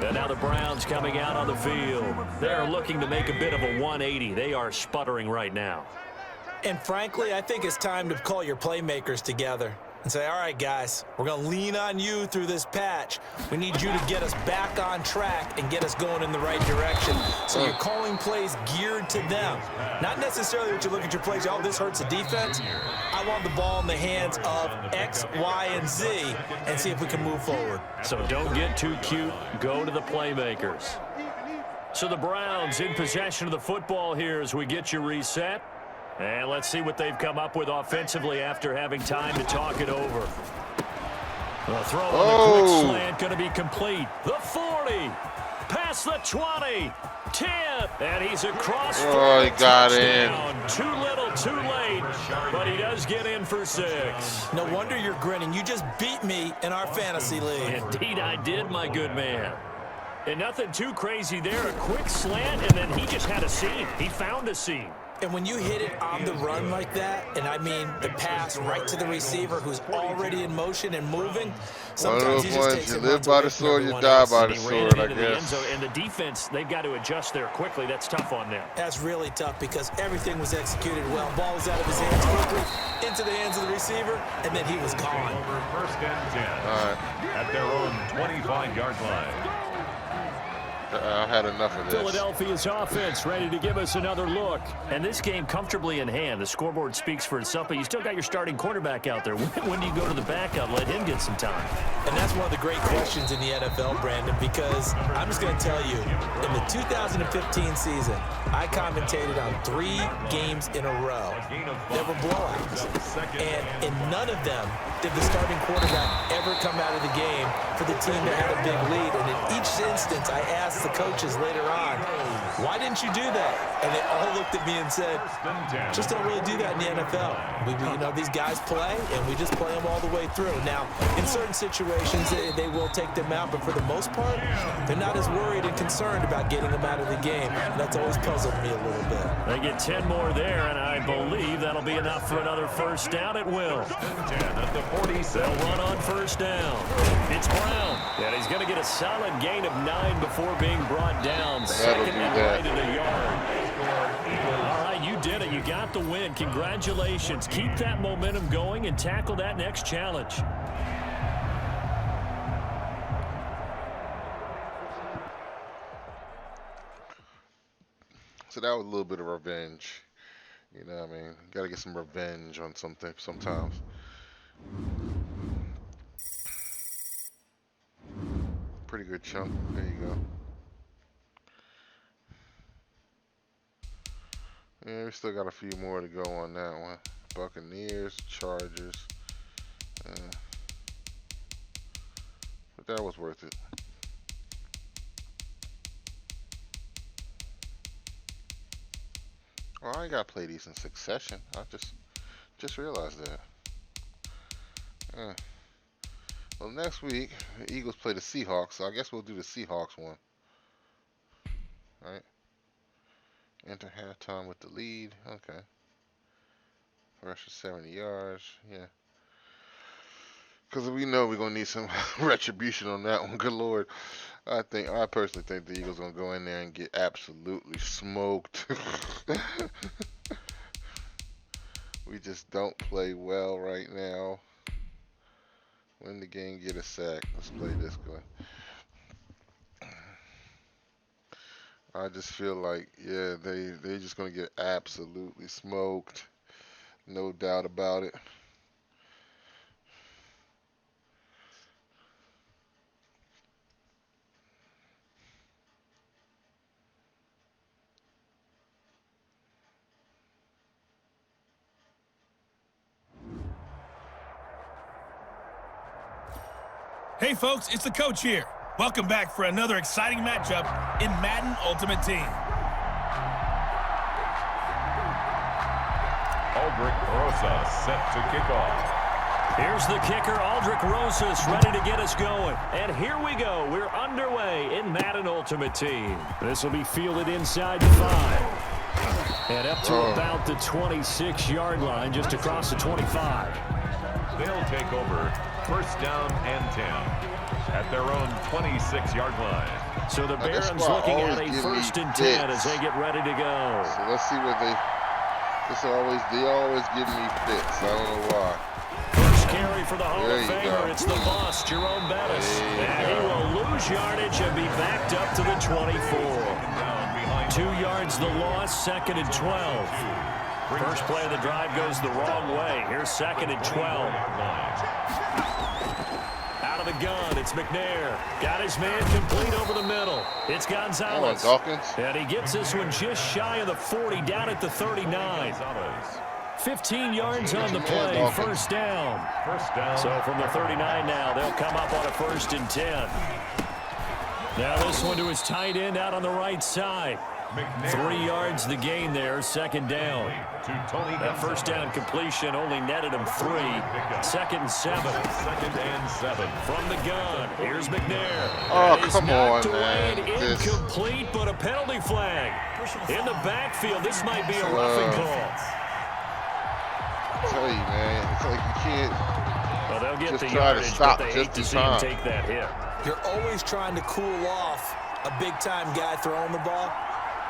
And now the Browns coming out on the field. They're looking to make a bit of a 180. They are sputtering right now. And, frankly, I think it's time to call your playmakers together and say, all right, guys, we're going to lean on you through this patch. We need you to get us back on track and get us going in the right direction. So you're calling plays geared to them. Not necessarily that you look at your plays, oh, this hurts the defense. I want the ball in the hands of X, Y, and Z and see if we can move forward. So don't get too cute. Go to the playmakers. So the Browns in possession of the football here as we get you reset. And let's see what they've come up with offensively after having time to talk it over. The throw on the quick slant going to be complete. The 40, past the 20, 10, and he's across for he got touchdown. Too little, too late, but he does get in for 6. No wonder you're grinning. You just beat me in our fantasy league. Indeed I did, my good man. And nothing too crazy there. A quick slant, and then he just had a seam. He found a seam. And when you hit it on the run like that, and I mean the pass right to the receiver who's already in motion and moving, sometimes he just takes it. You live by the sword, you die by the sword, I guess. And the defense, they've got to adjust there quickly. That's tough on them. That's really tough because everything was executed well. Ball was out of his hands quickly, into the hands of the receiver, and then he was gone. Over 1st and 10 at their own 25-yard line. I had enough of this. Philadelphia's offense ready to give us another look. And this game comfortably in hand. The scoreboard speaks for itself, but you still got your starting quarterback out there. When do you go to the backup, let him get some time? And that's one of the great questions in the NFL, Brandon, because I'm just going to tell you, in the 2015 season, I commentated on 3 games in a row. There were blowouts. And in none of them did the starting quarterback ever come out of the game for the team that had a big lead. And in each instance, I asked the coaches later on, why didn't you do that? And they all looked at me and said, just don't really do that in the NFL. You know, these guys play, and we just play them all the way through. Now, in certain situations, they will take them out, but for the most part, they're not as worried and concerned about getting them out of the game. And that's always puzzled me a little bit. They get 10 more there, and I believe that'll be enough for another first down. It will. 10 at the 47. They'll run on first down. It's Brown, and he's going to get a solid gain of 9 before being brought down. Second and right in a yard. All right, you did it. You got the win. Congratulations. Keep that momentum going and tackle that next challenge. So that was a little bit of revenge. You know what I mean? Got to get some revenge on something sometimes. Pretty good chunk. There you go. Yeah, we still got a few more to go on that one. Buccaneers, Chargers. But that was worth it. Well, I ain't got to play these in succession. I just realized that. Well, next week, the Eagles play the Seahawks, so I guess we'll do the Seahawks one. Right? Enter halftime with the lead. Okay. Rush for 70 yards. Yeah. Because we know we're going to need some retribution on that one. Good Lord. I personally think the Eagles are going to go in there and get absolutely smoked. We just don't play well right now. Win the game, get a sack. Let's play this guy. I just feel like, yeah, they just going to get absolutely smoked. No doubt about it. Hey folks, it's the coach here. Welcome back for another exciting matchup in Madden Ultimate Team. Aldrick Rosa set to kick off. Here's the kicker, Aldrick Rosas, ready to get us going. And here we go. We're underway in Madden Ultimate Team. This will be fielded inside the 5. And up to about the 26-yard line, just across the 25. They'll take over first down and 10 at their own 26-yard line. So the Barons looking at a first and 10 as they get ready to go. So let's see what they always give me fits. I don't know why. First carry for the Hall of Famer. It's the boss, Jerome Bettis. And he will lose yardage and be backed up to the 24. 2 yards the loss, second and 12. First play of the drive goes the wrong way. Here's second and 12. Out of the gun, it's McNair. Got his man complete over the middle. It's Gonzalez. And he gets this one just shy of the 40, down at the 39. 15 yards on the play, first down. So from the 39 now, they'll come up on a first and 10. Now this one to his tight end out on the right side. 3 yards the gain there, second down. That first down completion only netted him 3. Second and 7. From the gun, here's McNair. Oh, come on, man. Incomplete, but a penalty flag. In the backfield, this might be a roughing call. I tell you, man, it's like you can't well, they'll get just the try to yardage, stop but they just hate to in see him time. take that hit. You're always trying to cool off a big-time guy throwing the ball,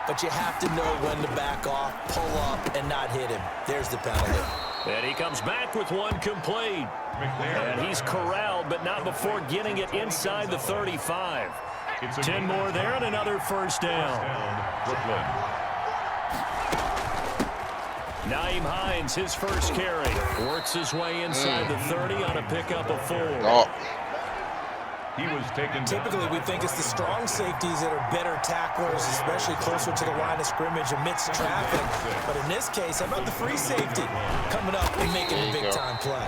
but you have to know when to back off, pull up, and not hit him. There's the penalty. And he comes back with one complete. And he's corralled, but not before getting it inside the 35. 10 more there and another first down. Brooklyn. Naeem Hines, his first carry. Works his way inside the 30 on a pickup of 4. He was taken. Typically, we think it's the strong safeties that are better tacklers, especially closer to the line of scrimmage amidst traffic. But in this case, how about the free safety coming up and making a big-time play?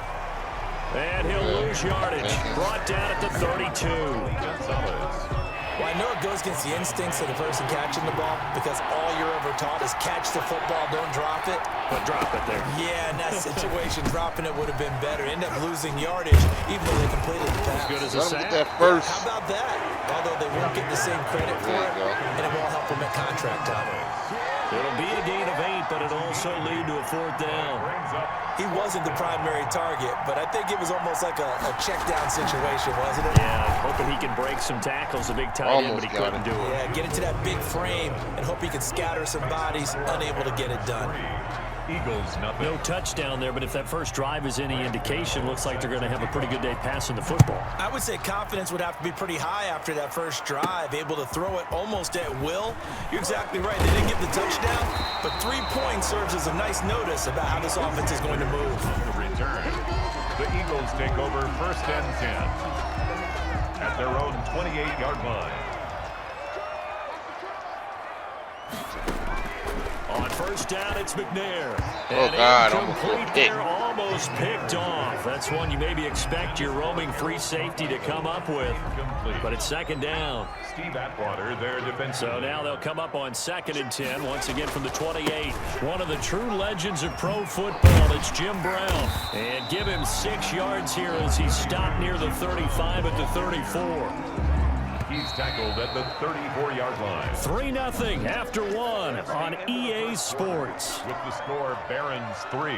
And he'll lose yardage. Brought down at the 32. Well, I know it goes against the instincts of the person catching the ball because all you're ever taught is catch the football, don't drop it. But drop it there. Yeah, in that situation, dropping it would have been better. End up losing yardage, even though they completed the pass. As good as a sack. Get that first. How about that? Although they won't get the same credit for it, and it won't help them at contract time. It'll be a gain of 8, but it'll also lead to a fourth down. He wasn't the primary target, but I think it was almost like a check down situation, wasn't it? Yeah, hoping he can break some tackles, a big tight end, but he couldn't do it. Yeah, get it to that big frame and hope he can scatter some bodies, unable to get it done. Eagles, nothing. No touchdown there, but if that first drive is any indication, looks like they're going to have a pretty good day passing the football. I would say confidence would have to be pretty high after that first drive, able to throw it almost at will. You're exactly right. They didn't get the touchdown, but 3 points serves as a nice notice about how this offense is going to move. Return. The Eagles take over first and 10 at their own 28-yard line. On first down, it's McNair. Oh, And God, incomplete there, almost picked off. That's one you maybe expect your roaming free safety to come up with. But it's second down. Steve Atwater, their defense. So now they'll come up on 2nd and 10, once again from the 28. One of the true legends of pro football, it's Jim Brown. And give him 6 yards here as he's stopped near the 35 at the 34. He's tackled at the 34-yard line. 3-0 after 1 on EA Sports. With the score, Barons 3,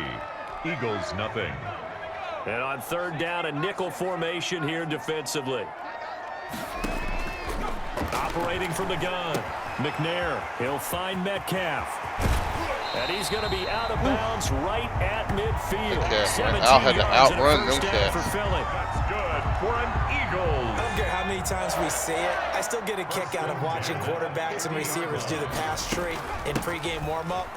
Eagles nothing. And on 3rd down, a nickel formation here defensively. Operating from the gun, McNair. He'll find Metcalf. And he's going to be out of bounds right at midfield. Al had to outrun them cats. For Philly. That's good for an Eagles. I don't care how many times we see it. I still get a kick out of watching quarterbacks and receivers do the pass tree in pregame warm-up.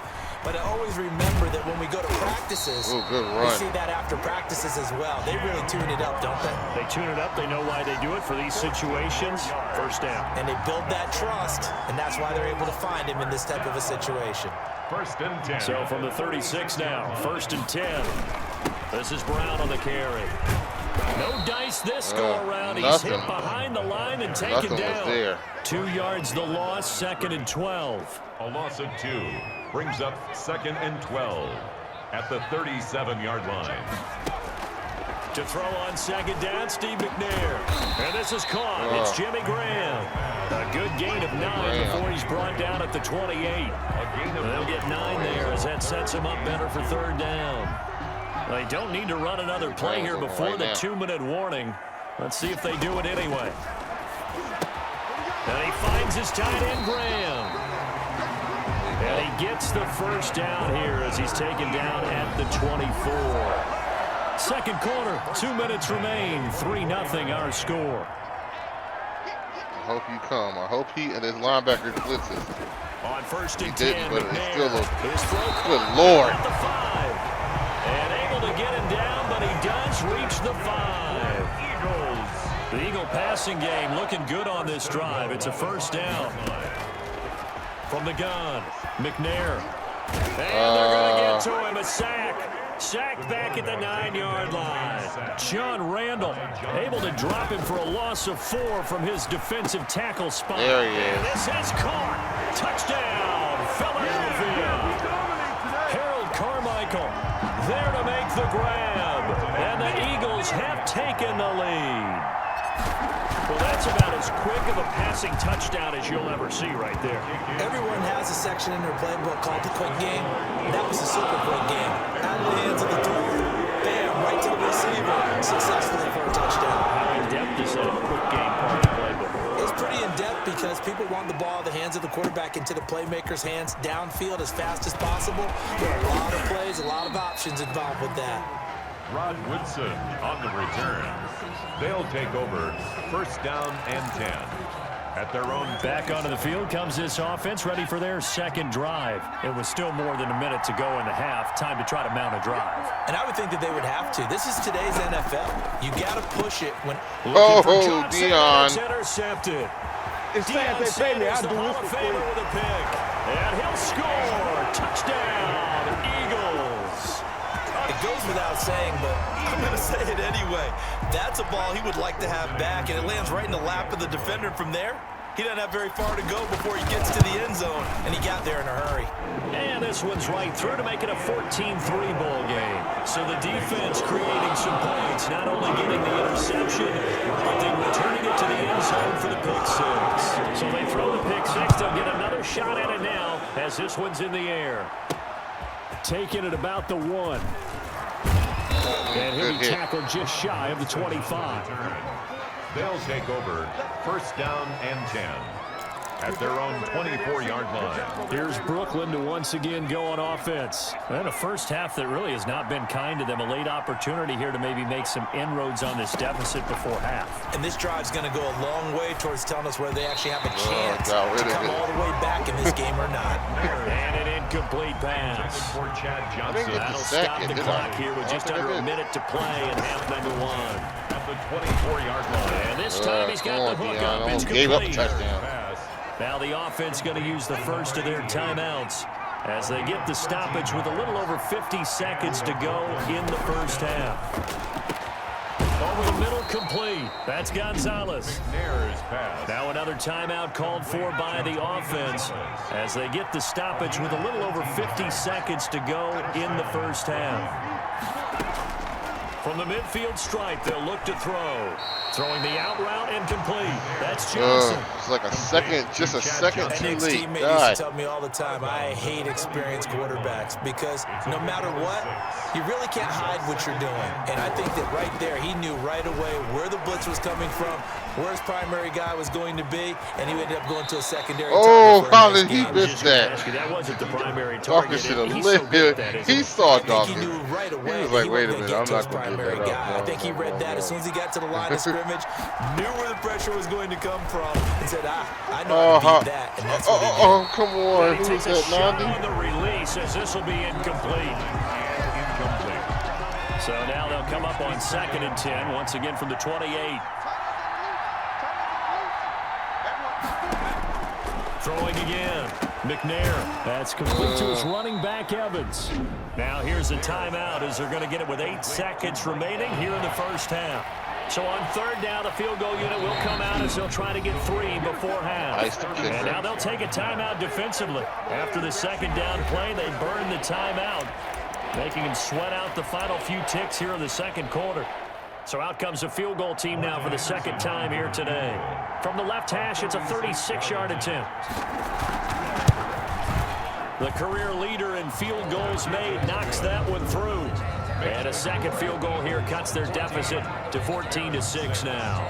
But I always remember that when we go to practices, we see that after practices as well. They really tune it up, don't they? They tune it up. They know why they do it for these situations. First down. And they build that trust, and that's why they're able to find him in this type of a situation. 1st and 10. So from the 36 now, 1st and 10. This is Brown on the carry. No dice this go around. He's hit behind the line and taken down. 2 yards the loss, 2nd and 12. A loss of 2 brings up 2nd and 12 at the 37-yard line. To throw on 2nd down, Steve McNair. And this is caught. It's Jimmy Graham. A good gain of 9 before he's brought down at the 28. They'll get 9 there as that sets him up better for 3rd down. They don't need to run another play here before the 2-minute warning. Let's see if they do it anyway. And he finds his tight end, Graham. And he gets the first down here as he's taken down at the 24. 2nd quarter, 2 minutes remain. 3-0 our score. I hope you come. I hope he and his linebacker blitzes. On 1st and 10, didn't, but it's still McNair. good Lord. At the 5. And able to get him down, but he does reach the 5. Eagles. The Eagle passing game looking good on this drive. It's a first down. From the gun, McNair. And they're going to get to him, a sack. Sacked back at the 9-yard line. John Randall able to drop him for a loss of 4 from his defensive tackle spot. There he is. And this has caught. Touchdown, Philadelphia. Harold Carmichael there to make the grab. And the Eagles have taken the lead. Well, that's about as quick of a passing touchdown as you'll ever see right there. Everyone has a section in their playbook called the quick game. That was a super quick game. Out of the hands of the thrower. Bam, right to the receiver. Successfully for a touchdown. How in-depth is that quick game part of the playbook? It's pretty in-depth because people want the ball out of the hands of the quarterback into the playmaker's hands downfield as fast as possible. There are a lot of plays, a lot of options involved with that. Rod Woodson on the return. They'll take over 1st down and 10 at their own. Back onto the field comes this offense, ready for their 2nd drive. It was still more than a minute to go in the half. Time to try to mount a drive. And I would think that they would have to. This is today's NFL. You got to push it when. Dion. Intercepted. It's sad they pay me. I do this for free. With a pick. And he'll score. Touchdown, Eagles. It goes without saying, but I'm going to say it anyway. That's a ball he would like to have back, and it lands right in the lap of the defender from there. He doesn't have very far to go before he gets to the end zone, and he got there in a hurry. And this one's right through to make it a 14-3 ball game. So the defense creating some points, not only getting the interception, but then returning it to the end zone for the pick 6. So they throw the pick 6. They'll get another shot at it now as this one's in the air. Taking it about the 1. And he'll be tackled just shy of the 25. They'll take over 1st down and 10 at their own 24-yard line. Here's Brooklyn to once again go on offense. And a first half that really has not been kind to them. A late opportunity here to maybe make some inroads on this deficit before half. And this drive's going to go a long way towards telling us whether they actually have a chance to come all the way back in this game or not. And an incomplete pass. For Chad Johnson. That'll stop the clock here with just under a minute to play in half number 1. At the 24-yard line. And this time he's got the hook up. It's gave up a complete. touchdown. Now the offense going to use the first of their timeouts. as they get the stoppage with a little over 50 seconds to go in the first half. Over the middle, complete. That's Gonzalez. Now another timeout called for by the offense as they get the stoppage with a little over 50 seconds to go in the first half. From the midfield stripe, they'll look to throw. Throwing the out route and complete. That's Johnson. It's like a second, just a second too Nick's late. teammate used to tell me all the time, I hate experienced quarterbacks because no matter what, you really can't hide what you're doing. And I think that right there, he knew right away where the blitz was coming from, where his primary guy was going to be, and he ended up going to a secondary target. How did he miss that? That wasn't the primary Dawkins target. should have He's lit so good him. at that, He saw He Dawkins. knew right away. He was like, wait a minute, I'm to his not going to primary get that guy. up. I think he read that as soon as he got to the line of scrimmage, knew where the pressure was going to come from, and said, I know how to beat that. And that's what he did. Come on. He Who's takes a that, shot 90? on the release as this will be incomplete. So now they'll come up on 2nd and 10, once again from the 28. Throwing again. McNair. That's complete to his running back, Evans. Now here's a timeout as they're going to get it with 8 seconds remaining here in the first half. So on 3rd down, the field goal unit will come out as they'll try to get 3 before half. And now they'll take a timeout defensively. After the 2nd down play, they burn the timeout, making them sweat out the final few ticks here in the 2nd quarter. So out comes the field goal team now for the 2nd time here today. From the left hash, it's a 36-yard attempt. The career leader in field goals made knocks that one through. And a 2nd field goal here cuts their deficit to 14-6 now.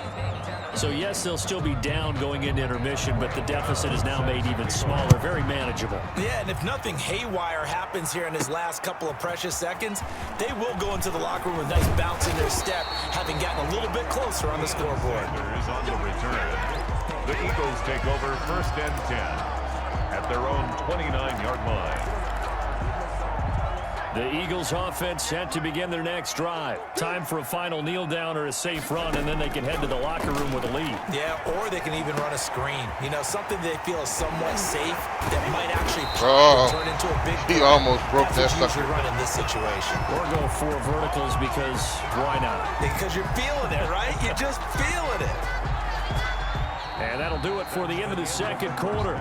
So yes, they'll still be down going into intermission, but the deficit is now made even smaller, very manageable. Yeah, and if nothing haywire happens here in his last couple of precious seconds, they will go into the locker room with a nice bounce in their step, having gotten a little bit closer on the scoreboard. Is on the return. The Eagles take over 1st and 10 at their own 29-yard line. The Eagles offense set to begin their next drive. Time for a final kneel down or a safe run, and then they can head to the locker room with a lead. Yeah, or they can even run a screen. You know, something they feel is somewhat safe that might actually pop and turn into a big play. He almost broke that That's what sucker. you usually run in this situation. Or go 4 verticals because why not? Because you're feeling it, right? You're just feeling it. And that'll do it for the end of the 2nd quarter.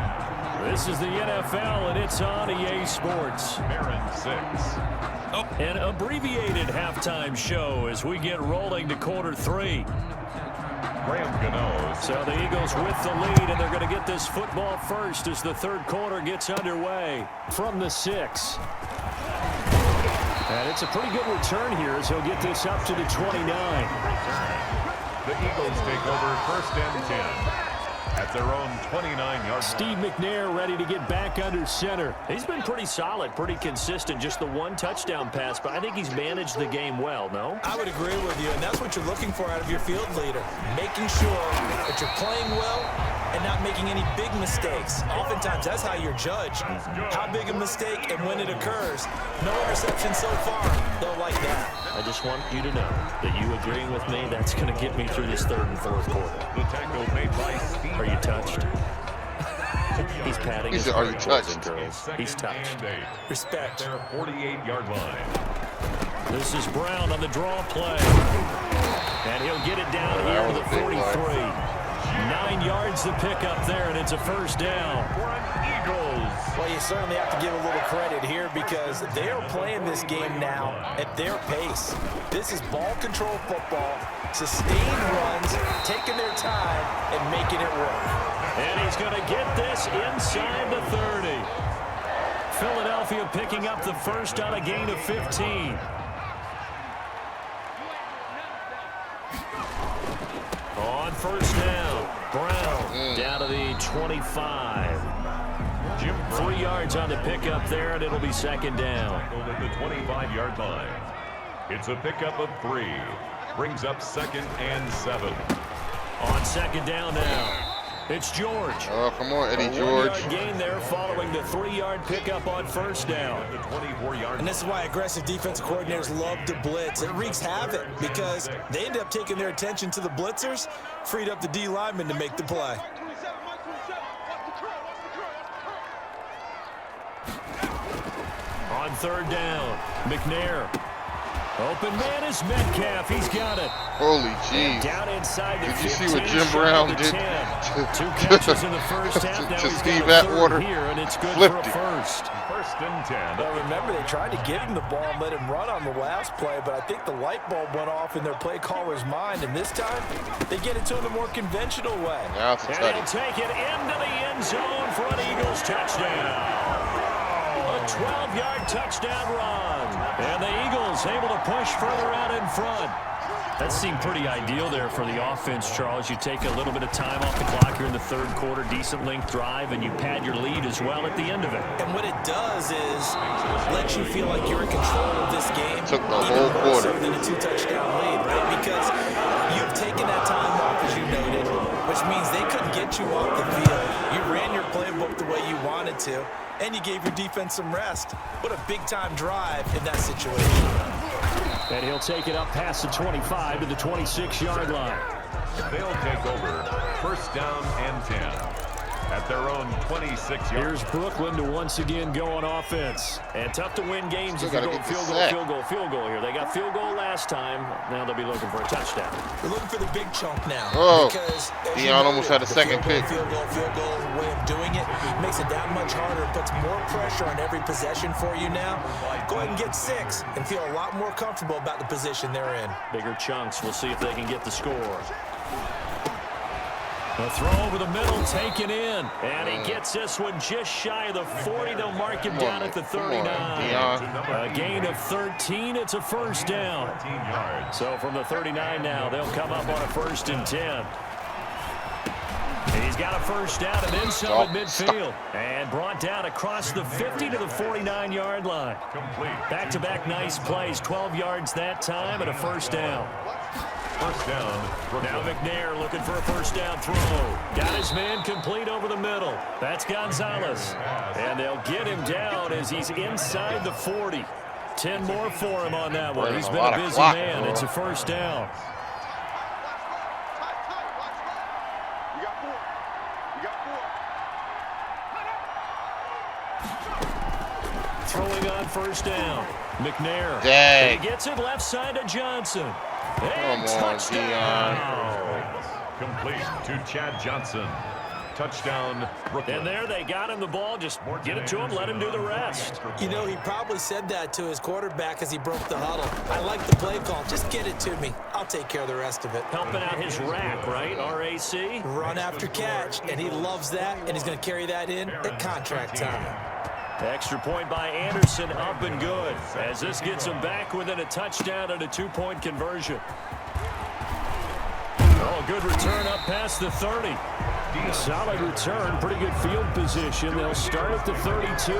This is the NFL, and it's on EA Sports. Aaron 6. An abbreviated halftime show as we get rolling to quarter 3. Graham Gano. So the Eagles with the lead, and they're going to get this football first as the 3rd quarter gets underway from the 6. And it's a pretty good return here as he'll get this up to the 29. The Eagles take over 1st and 10 at their own 29-yard line. Steve McNair ready to get back under center. He's been pretty solid, pretty consistent. Just the 1 touchdown pass, but I think he's managed the game well, no? I would agree with you, and that's what you're looking for out of your field leader. Making sure that you're playing well and not making any big mistakes. Oftentimes, that's how you're judged. How big a mistake and when it occurs. No interception so far. Don't like that. I just want you to know that you agreeing with me, that's going to get me through this 3rd and 4th quarter. The tackle made by Steve. Are you touched? He's patting his Are you heart, boys touched? and girls. He's touched. Respect. Their 48-yard line. This is Brown on the draw play. And he'll get it down here to the 43. 9 yards to pick up there, and it's a 1st down. Well, you certainly have to give a little credit here because they are playing this game now at their pace. This is ball control football, sustained runs, taking their time, and making it work. And he's going to get this inside the 30. Philadelphia picking up the 1st on a gain of 15. On 1st down, Brown down to the 25. 3 yards on the pickup there, and it'll be 2nd down. At the 25-yard line. It's a pickup of 3. Brings up 2nd and 7. On 2nd down now, it's George. Oh, come on, Eddie A George. 1-yard gain there following the 3-yard pickup on 1st down. The 24-yard. And this is why aggressive defensive coordinators love to blitz. It wreaks havoc because they end up taking their attention to the blitzers, freed up the D lineman to make the play. On third down, McNair. Open man is Metcalf. He's got it. Holy jeez. Down inside the Did you 15, see what Jim Brown did Two catches in the first half. Now to he's Steve got a third Atwater? here, and it's good Flipped for a it. first. First and 10. But remember, they tried to give him the ball and let him run on the last play, but I think the light bulb went off in their play caller's mind, and this time they get it to him the more conventional way. Now it's a And they'll touchdown. take it into the end zone for an Eagles touchdown. A 12-yard touchdown run. And the Eagles able to push further out in front. That seemed pretty ideal there for the offense, Charles. You take a little bit of time off the clock here in the third quarter, decent length drive, and you pad your lead as well at the end of it. And what it does is let you feel like you're in control of this game. Took the even whole more so quarter. than a 2-touchdown lead, right? Because you've taken that time off, as you noted, which means they couldn't get you off the field. You ran your playbook the way you wanted to, and you gave your defense some rest. What a big-time drive in that situation. And he'll take it up past the 25 to the 26-yard line. They'll take over first down and 10 at their own 26-yard. Here's Brooklyn to once again go on offense. And tough to win games Still if you're gotta going get the field sack. goal here. They got field goal last time. Now they'll be looking for a touchdown. We're looking for the big chunk now. Oh, because, as you Deion noted, almost had a the second pick. Field goal is a way of doing it. Makes it that much harder. It puts more pressure on every possession for you now. Go ahead and get 6 and feel a lot more comfortable about the position they're in. Bigger chunks. We'll see if they can get the score. The throw over the middle, taken in. And he gets this one just shy of the 40. They'll mark him down at the 39. A gain of 13. It's a first down. 13 yards. So from the 39 now, they'll come up on a first and 10. He's got a first down and then some at midfield. And brought down across the 50 to the 49-yard line. Complete. Back-to-back nice plays. 12 yards that time and a first down. First down. Now McNair looking for a first down throw. Got his man complete over the middle. That's Gonzalez. And they'll get him down as he's inside the 40. 10 more for him on that one. He's been a busy man. It's a first down. Throwing on first down. McNair. Dang. He gets it left side to Johnson. And Come on, touchdown. Complete to Chad Johnson. Touchdown, Brooklyn. And there they got him the ball. Just get it to him, let him do the rest. You know, he probably said that to his quarterback as he broke the huddle. I like the play call. Just get it to me. I'll take care of the rest of it. Helping out his rack, right? RAC. Run after catch, and he loves that, and he's going to carry that in at contract time. Extra point by Anderson, up and good. As this gets him back within a touchdown and a 2-point conversion. Oh, good return up past the 30. Solid return, pretty good field position. They'll start at the 32.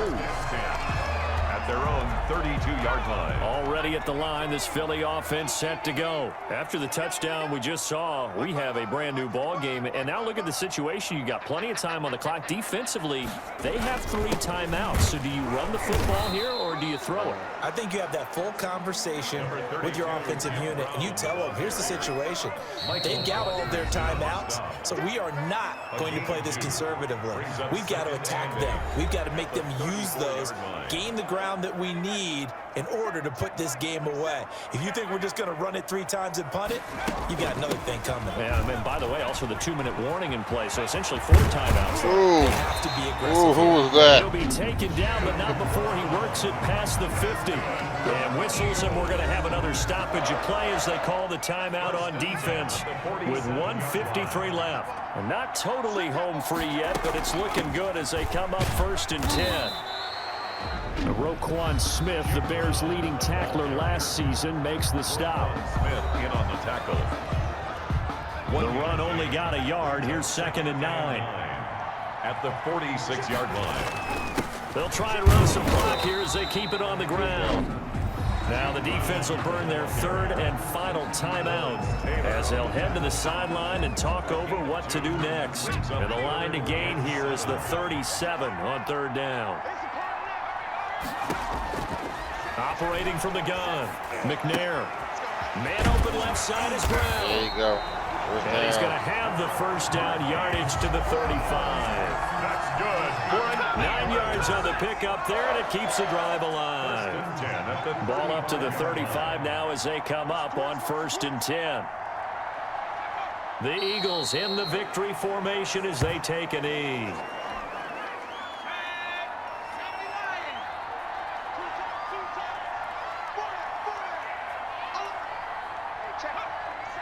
At their own 32-yard line. Already at the line, this Philly offense set to go. After the touchdown we just saw, we have a brand new ball game. And now look at the situation. You got plenty of time on the clock. Defensively, they have 3 timeouts. So do you run the football here or do you throw it? I think you have that full conversation with your offensive unit, and you tell them, here's the situation. They've got all of their timeouts, so we are not going to play this conservatively. We've got to attack them. We've got to make them use those, gain the ground that we need in order to put this game away. If you think we're just going to run it 3 times and punt it, you got another thing coming. Yeah, and by the way, also the 2-minute warning in play, so essentially 4 timeouts. Ooh. They have to be aggressive. Ooh, who was that? He'll be taken down, but not before he works it past the 50. And whistles, and we're going to have another stoppage of play as they call the timeout on defense with 1:53 left. And not totally home free yet, but it's looking good as they come up first and 10. Roquan Smith, the Bears' leading tackler last season, makes the stop. Smith in on the tackle. The run only got a yard. Here's 2nd and 9. At the 46-yard line. They'll try and run some clock here as they keep it on the ground. Now the defense will burn their 3rd and final timeout as they'll head to the sideline and talk over what to do next. And the line to gain here is the 37 on 3rd down. Operating from the gun, McNair. Man open left side is Brown. There you go. And he's going to have the first down, yardage to the 35. That's good. 9 yards yards on the pickup there, and it keeps the drive alive. Ball up to the 35 now as they come up on 1st and 10. The Eagles in the victory formation as they take a knee.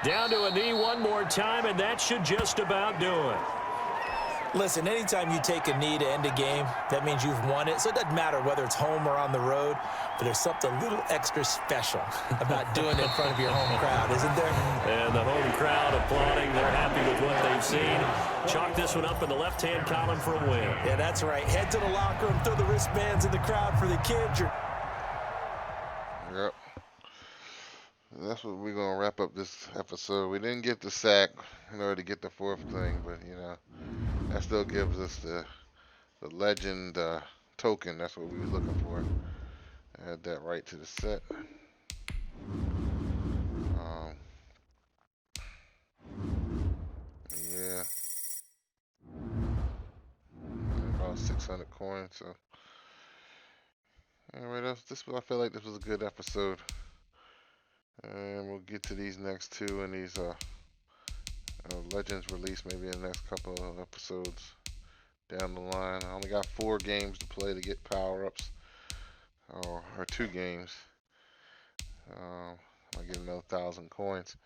Down to a knee one more time, and that should just about do it. Listen, anytime you take a knee to end a game, that means you've won it. So it doesn't matter whether it's home or on the road, but there's something a little extra special about doing it in front of your home crowd, isn't there? And the home crowd applauding. They're happy with what they've seen. Chalk this one up in the left-hand column for a win. Yeah, that's right. Head to the locker room, throw the wristbands in the crowd for the kids. Yep. That's what we're going to wrap up this episode. We didn't get the sack in order to get the 4th thing, but, you know, that still gives us the legend token. That's what we was looking for. Add that right to the set. Yeah. About 600 coins. So anyway, I feel like this was a good episode. And we'll get to these next two and these Legends release maybe in the next couple of episodes down the line. I only got 4 games to play to get power-ups, or 2 games. I'll get another 1,000 coins.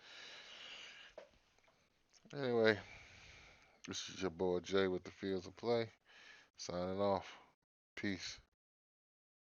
Anyway, this is your boy Jay with the Fields of Play, signing off. Peace.